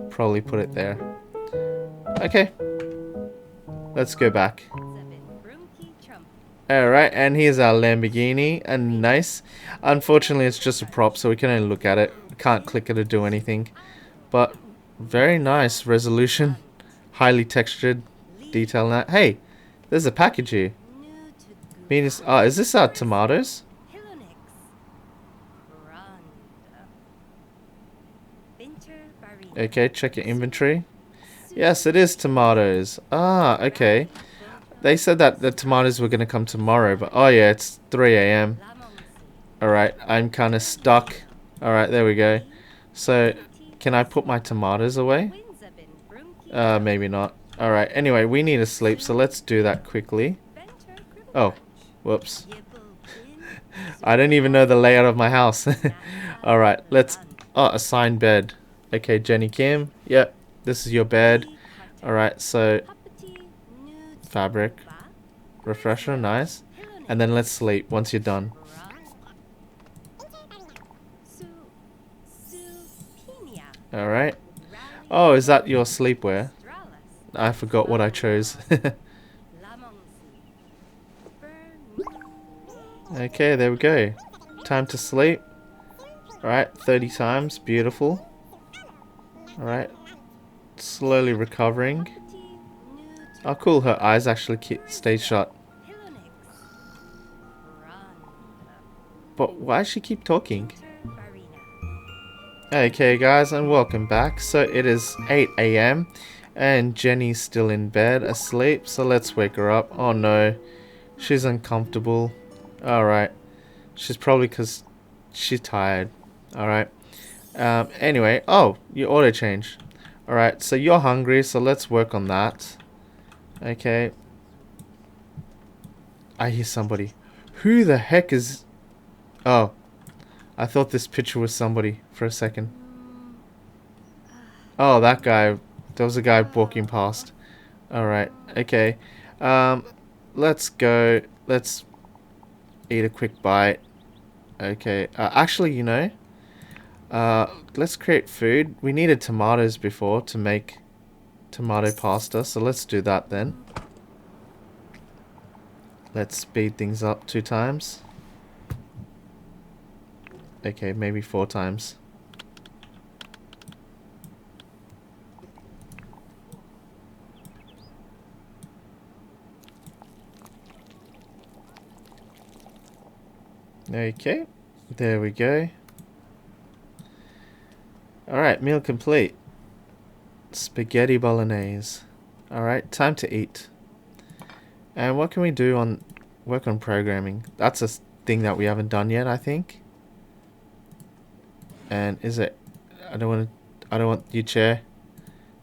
[SPEAKER 1] Probably put it there. Okay. Let's go back. Alright, and here's our Lamborghini. And nice. Unfortunately, it's just a prop, so we can only look at it. We can't click it or do anything. But very nice resolution. Highly textured. Detail now. Hey, there's a package here. Oh, is this our tomatoes? Okay, check your inventory. Yes, it is tomatoes. Ah, okay. They said that the tomatoes were going to come tomorrow, but oh yeah, it's 3 a.m. Alright, I'm kind of stuck. Alright, there we go. So, can I put my tomatoes away? Maybe not. Alright, anyway, we need to sleep, so let's do that quickly. Oh, whoops. I don't even know the layout of my house. Alright, let's... Oh, assigned bed. Okay, Jenny Kim. Yep, this is your bed. Alright, so... Fabric. Refresher, nice. And then let's sleep once you're done. Alright. Oh, is that your sleepwear? I forgot what I chose. Okay, there we go. Time to sleep. Alright, 30 times. Beautiful. Alright. Slowly recovering. Oh, cool. Her eyes actually stay shut. But why does she keep talking? Okay, guys, and welcome back. So it is 8 a.m. and Jenny's still in bed, asleep. So let's wake her up. Oh no, she's uncomfortable. Alright. She's probably because she's tired. Alright. Anyway. Oh, you auto change. Alright, so you're hungry, so let's work on that. Okay. I hear somebody. Who the heck is... Oh. I thought this picture was somebody for a second. Oh, that guy. There was a guy walking past. Alright. Okay. Let's go. Let's eat a quick bite. Okay. Actually, you know, let's create food. We needed tomatoes before to make tomato pasta, so let's do that then. Let's speed things up 2 times. Okay, maybe 4 times. Okay, there we go. Alright, meal complete. Spaghetti bolognese. Alright, time to eat. And what can we do on work on programming? That's a thing that we haven't done yet, I think. And is it... I don't want you chair.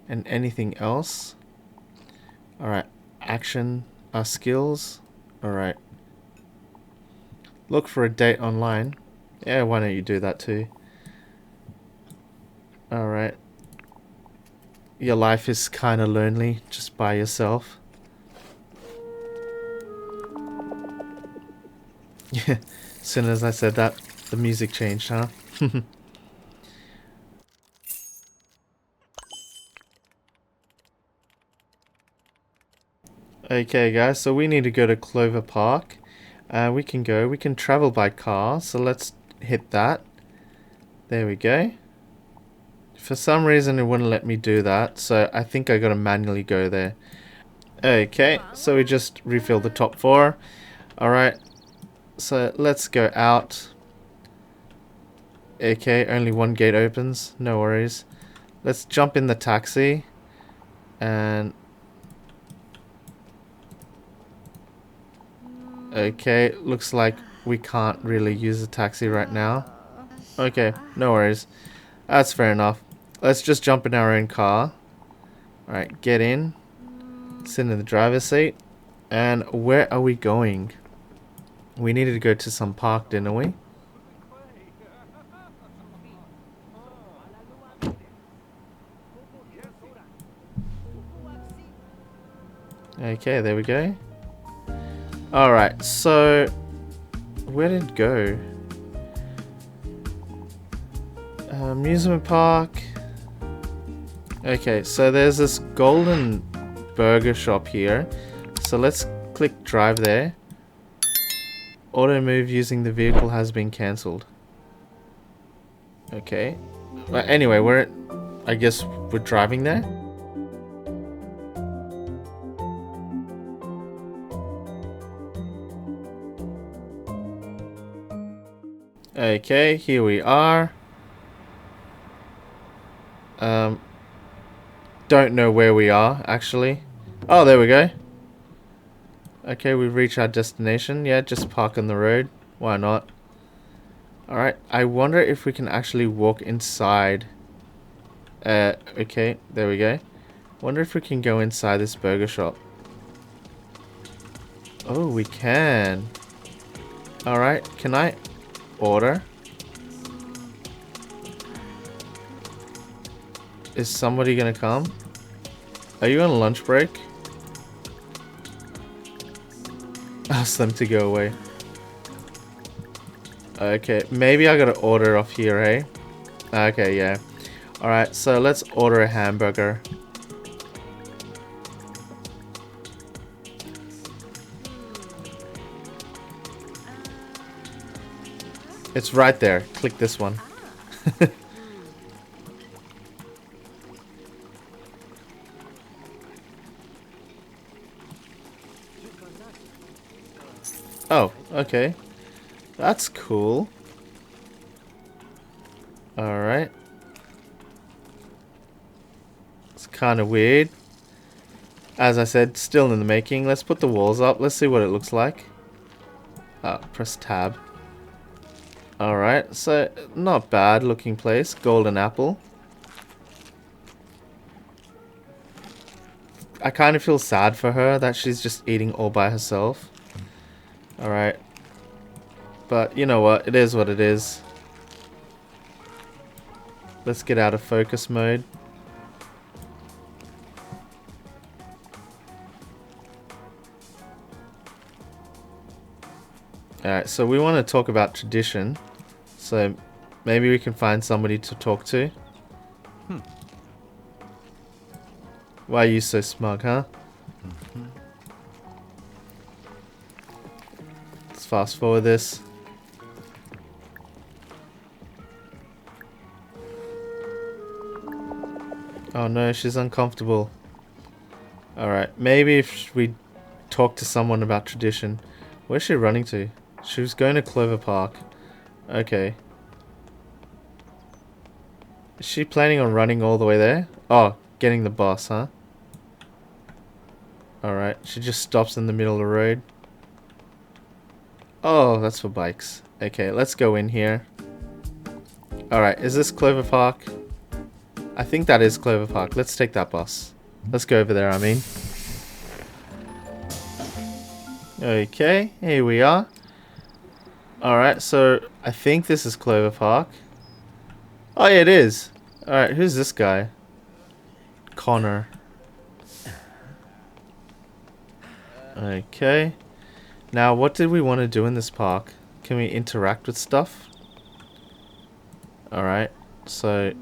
[SPEAKER 1] And anything else? Alright, action, skills. Alright. Look for a date online. Yeah, why don't you do that too? Alright. Your life is kind of lonely, just by yourself. Yeah, as soon as I said that, the music changed, huh? Okay guys, so we need to go to Clover Park. We can travel by car, so let's hit that. There we go. For some reason it wouldn't let me do that, so I think I gotta manually go there. Okay, so we just refilled the top 4. Alright, so let's go out. Okay, only 1 gate opens, no worries. Let's jump in the taxi. And... okay, looks like we can't really use the taxi right now. Okay, no worries. That's fair enough. Let's just jump in our own car. Alright, get in. Sit in the driver's seat. And where are we going? We needed to go to some park, didn't we? Okay, there we go. Alright, so... where did it go? Amusement park. Okay, so there's this golden burger shop here. So let's click drive there. Auto move using the vehicle has been cancelled. Okay. Well, anyway, I guess we're driving there. Okay, here we are. Don't know where we are, actually. Oh, there we go. Okay, we've reached our destination. Yeah, just park on the road. Why not? Alright, I wonder if we can actually walk inside. Okay, there we go. Wonder if we can go inside this burger shop. Oh, we can. Alright, can I order? Is somebody gonna come? Are you on lunch break? Ask them to go away. Okay, maybe I gotta order off here, hey? Okay, yeah. Alright, so let's order a hamburger. It's right there. Click this one. Oh, okay. That's cool. Alright. It's kind of weird. As I said, still in the making. Let's put the walls up. Let's see what it looks like. Press tab. Alright, so not bad looking place. Golden apple. I kind of feel sad for her that she's just eating all by herself. Alright. But you know what? It is what it is. Let's get out of focus mode. Alright, so we want to talk about tradition. So maybe we can find somebody to talk to. Why are you so smug, huh? Let's fast forward this. Oh no, she's uncomfortable. Alright, maybe if we talk to someone about tradition. Where's she running to? She was going to Clover Park. Okay. Is she planning on running all the way there? Oh, getting the bus, huh? Alright, she just stops in the middle of the road. Oh, that's for bikes. Okay, let's go in here. Alright, is this Clover Park? I think that is Clover Park. Let's take that bus. Let's go over there, I mean. Okay, here we are. Alright, so I think this is Clover Park. Oh yeah, it is. Alright, who's this guy? Connor. Okay. Now, what did we want to do in this park? Can we interact with stuff? Alright, so...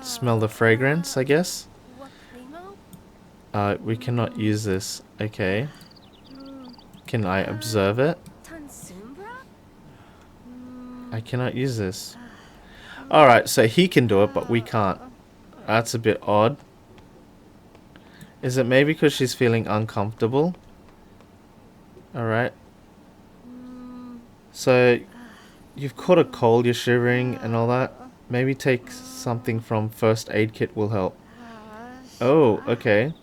[SPEAKER 1] smell the fragrance, I guess? We cannot use this. Okay. Can I observe it? I cannot use this. Alright, so he can do it, but we can't. That's a bit odd. Is it maybe because she's feeling uncomfortable? Alright. So, you've caught a cold, you're shivering and all that. Maybe take something from first aid kit will help. Oh, okay.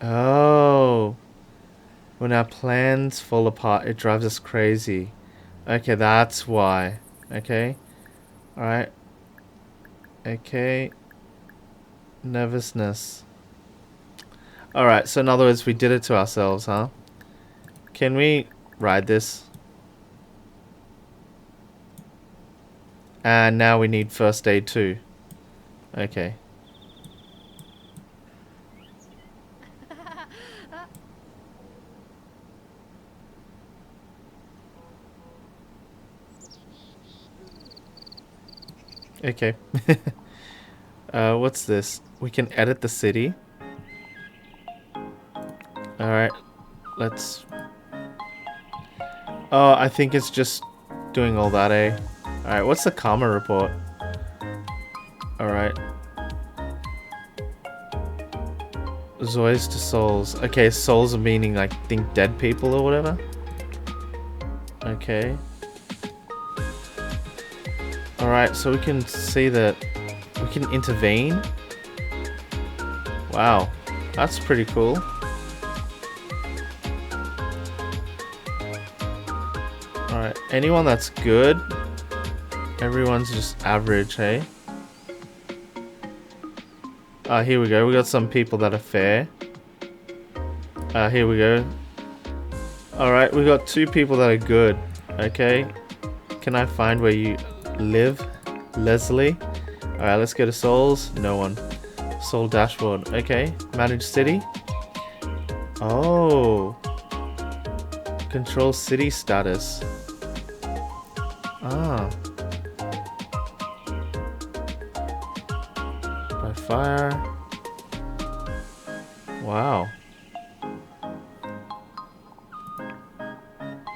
[SPEAKER 1] Oh. When our plans fall apart, it drives us crazy. Okay, that's why. Okay. Alright. Okay. Nervousness. Alright, so in other words, we did it to ourselves, huh? Can we ride this? And now we need first aid too. Okay. Okay. What's this? We can edit the city. Alright. Let's... Oh, I think it's just doing all that, eh? Alright, what's the karma report? Alright. Zois to souls. Okay, souls are meaning, like, think dead people or whatever? Okay. Alright, so we can see that we can intervene. Wow, that's pretty cool. Alright, anyone that's good, everyone's just average, hey? Here we go, we got some people that are fair. Here we go. Alright, we got 2 people that are good, okay? Can I find where you live? Leslie? Alright, let's go to souls. No one. Soul dashboard, okay. Manage city. Oh. Control city status. Ah. By fire. Wow.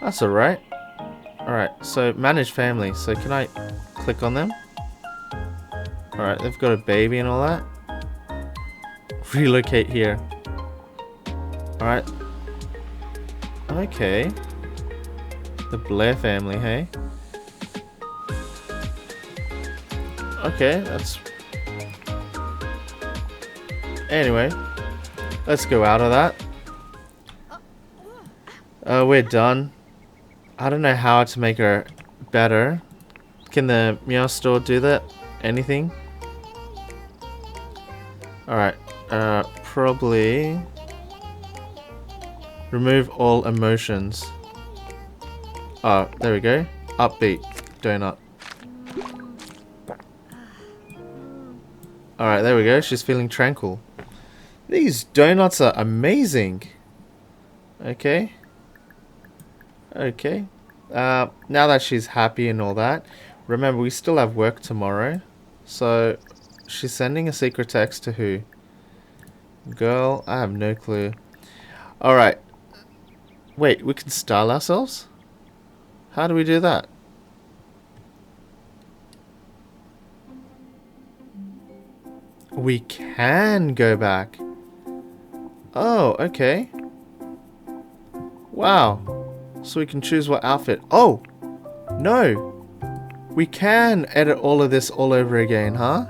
[SPEAKER 1] That's alright. Alright, so manage family. So can I click on them? Alright, they've got a baby and all that. Relocate here. Alright. Okay. The Blair family, hey? Okay, that's... Anyway. Let's go out of that. We're done. I don't know how to make her better. Can the Meow store do that? Anything? Alright. Probably... Remove all emotions. Oh, there we go. Upbeat. Donut. Alright, there we go. She's feeling tranquil. These donuts are amazing. Okay. Okay. Now that she's happy and all that, remember we still have work tomorrow. So, she's sending a secret text to who? Girl, I have no clue. Alright. Wait, we can style ourselves? How do we do that? We can go back. Oh, okay. Wow. So we can choose what outfit. Oh! No! We can edit all of this all over again, huh?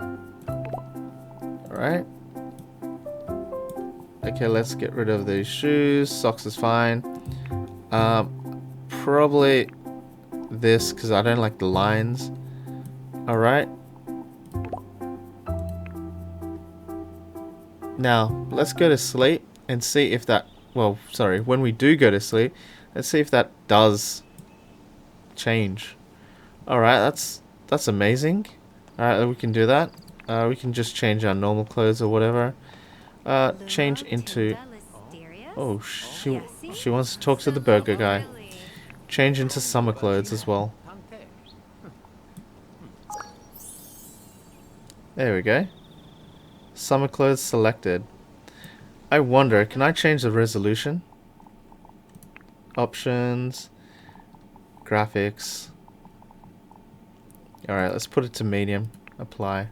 [SPEAKER 1] Alright. Okay, let's get rid of these shoes. Socks is fine. Probably this, because I don't like the lines. Alright. Now, let's go to sleep and see if that... Well, sorry, when we do go to sleep, let's see if that does change. Alright, that's amazing. Alright, we can do that. We can just change our normal clothes or whatever. Change into... Oh, she wants to talk to the burger guy. Change into summer clothes as well. There we go. Summer clothes selected. I wonder, can I change the resolution? Options. Graphics. Alright, let's put it to medium. Apply.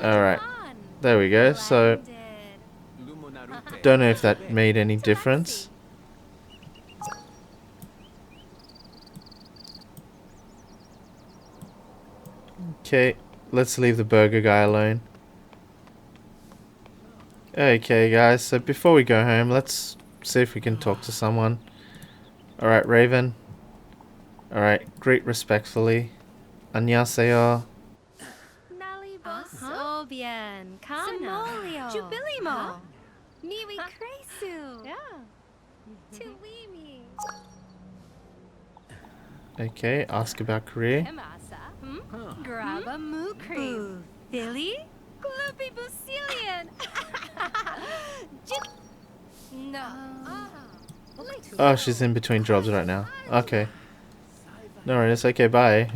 [SPEAKER 1] Alright. There we go. So, don't know if that made any difference. Okay, let's leave the burger guy alone. Okay guys, so before we go home, let's see if we can talk to someone. Alright, Raven. Alright, greet respectfully. 안녕하세요.
[SPEAKER 3] Bien, Kana. Jubilimo. Niwi Kresu. Yeah. Tuwimi.
[SPEAKER 1] Okay, ask about career.
[SPEAKER 3] Grabba Mukri. Billy? Gloopy Busilian. No.
[SPEAKER 1] Oh, she's in between jobs right now. Okay. No worries. Okay, bye.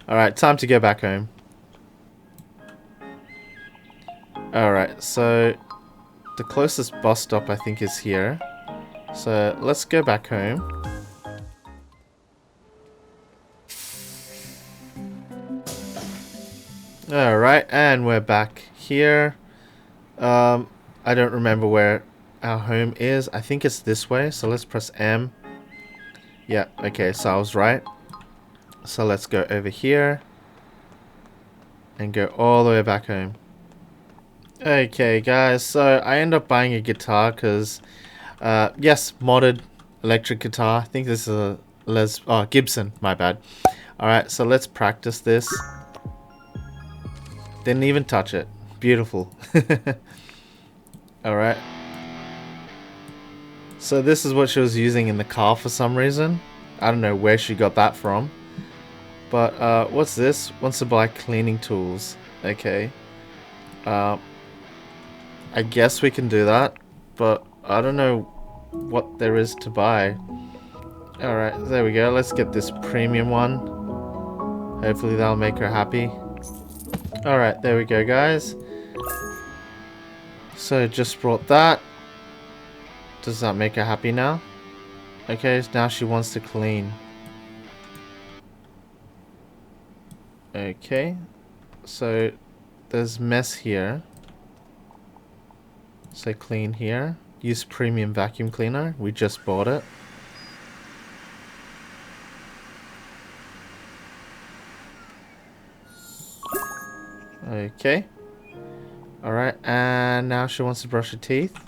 [SPEAKER 1] Alright, time to go back home. Alright, so the closest bus stop I think is here. So let's go back home. Alright, and we're back here. I don't remember where our home is. I think it's this way, so let's press M. Yeah, okay, so I was right. So let's go over here and go all the way back home. Okay, guys, so I end up buying a guitar because, yes, modded electric guitar. I think this is a Gibson, my bad. Alright, so let's practice this. Didn't even touch it. Beautiful. Alright. So this is what she was using in the car for some reason. I don't know where she got that from. But, what's this? Wants to buy cleaning tools. Okay. I guess we can do that. But I don't know what there is to buy. Alright, there we go. Let's get this premium one. Hopefully that'll make her happy. Alright, there we go, guys. So just brought that. Does that make her happy now? Okay, now she wants to clean. Okay. So there's mess here. So clean here. Use premium vacuum cleaner. We just bought it. Okay. Alright, and now she wants to brush her teeth.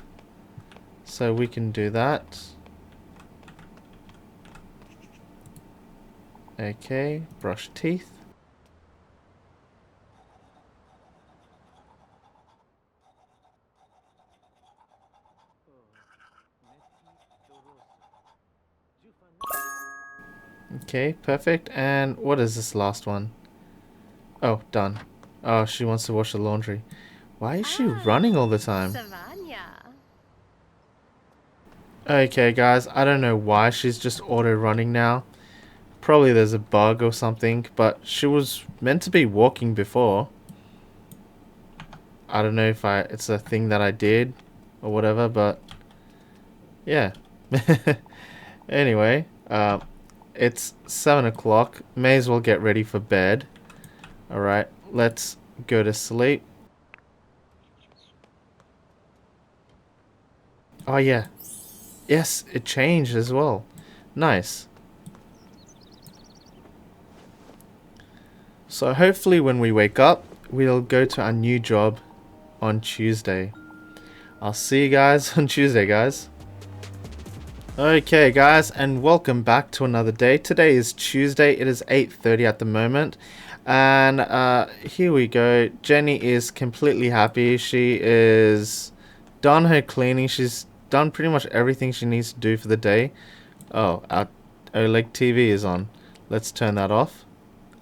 [SPEAKER 1] So we can do that. Okay, brush teeth. Okay, perfect. And what is this last one? Oh, done. Oh, she wants to wash the laundry. Why is she running all the time? Okay, guys, I don't know why she's just auto running now. Probably there's a bug or something, but she was meant to be walking before. I don't know if it's a thing that I did or whatever, but yeah. Anyway, it's 7 o'clock. May as well get ready for bed. Alright, let's go to sleep. Oh yeah. Yes, it changed as well. Nice. So hopefully when we wake up, we'll go to our new job on Tuesday. I'll see you guys on Tuesday, guys. Okay, guys, and welcome back to another day. Today is Tuesday. It is 8:30 at the moment. And here we go. Jenny is completely happy. She is done her cleaning. She's done pretty much everything she needs to do for the day. Oh, our OLED TV is on. Let's turn that off.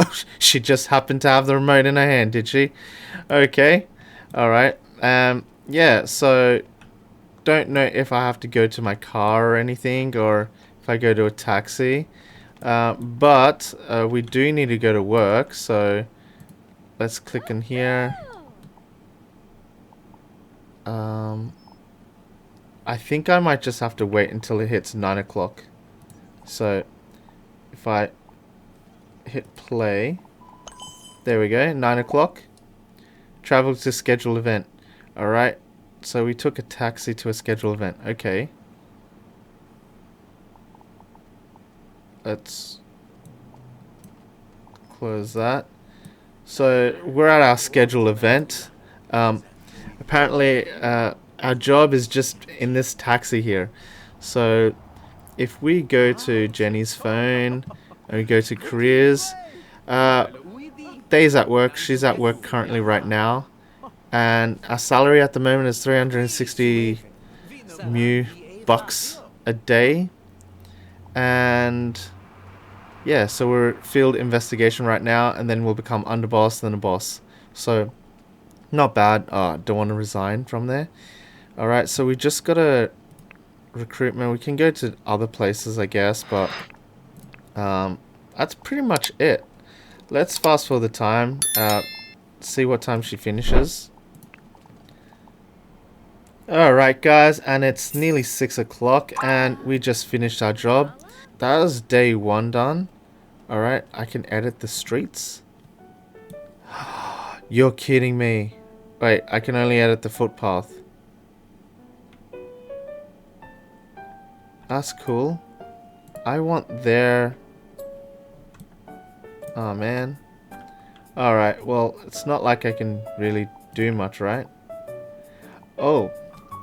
[SPEAKER 1] Oh, she just happened to have the remote in her hand, did she? Okay. Alright. Yeah, so don't know if I have to go to my car or anything, or if I go to a taxi. But we do need to go to work, so let's click in here. I think I might just have to wait until it hits 9 o'clock. So if I hit play, there we go, 9 o'clock. Travel to scheduled event. Alright, so we took a taxi to a scheduled event. Okay. Let's close that. So we're at our scheduled event. Apparently our job is just in this taxi here. So if we go to Jenny's phone and we go to careers, Day's at work. She's at work currently right now, and our salary at the moment is 360 bucks a day. And yeah, so we're field investigation right now, and then we'll become underboss, then a boss. So not bad. Don't want to resign from there. Alright, so we just gotta recruitment. We can go to other places, I guess, but that's pretty much it. Let's fast forward the time, see what time she finishes. Alright guys, and it's nearly 6 o'clock and we just finished our job. That was day 1 done. Alright, I can edit the streets. You're kidding me. Wait, I can only edit the footpath. That's cool. I want their... Oh man. Alright, well, it's not like I can really do much, right? Oh,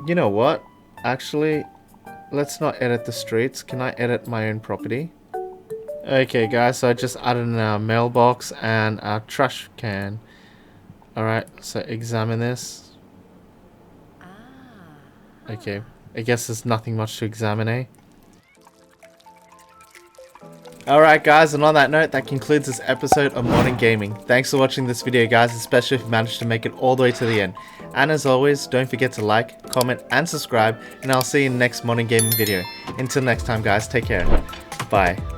[SPEAKER 1] you know what? Actually, let's not edit the streets. Can I edit my own property? Okay guys, so I just added in our mailbox and our trash can. Alright, so examine this. Okay, I guess there's nothing much to examine, eh? Alright guys, and on that note, that concludes this episode of Modern Gaming. Thanks for watching this video guys, especially if you managed to make it all the way to the end. And as always, don't forget to like, comment and subscribe, and I'll see you in the next Modern Gaming video. Until next time guys, take care. Bye.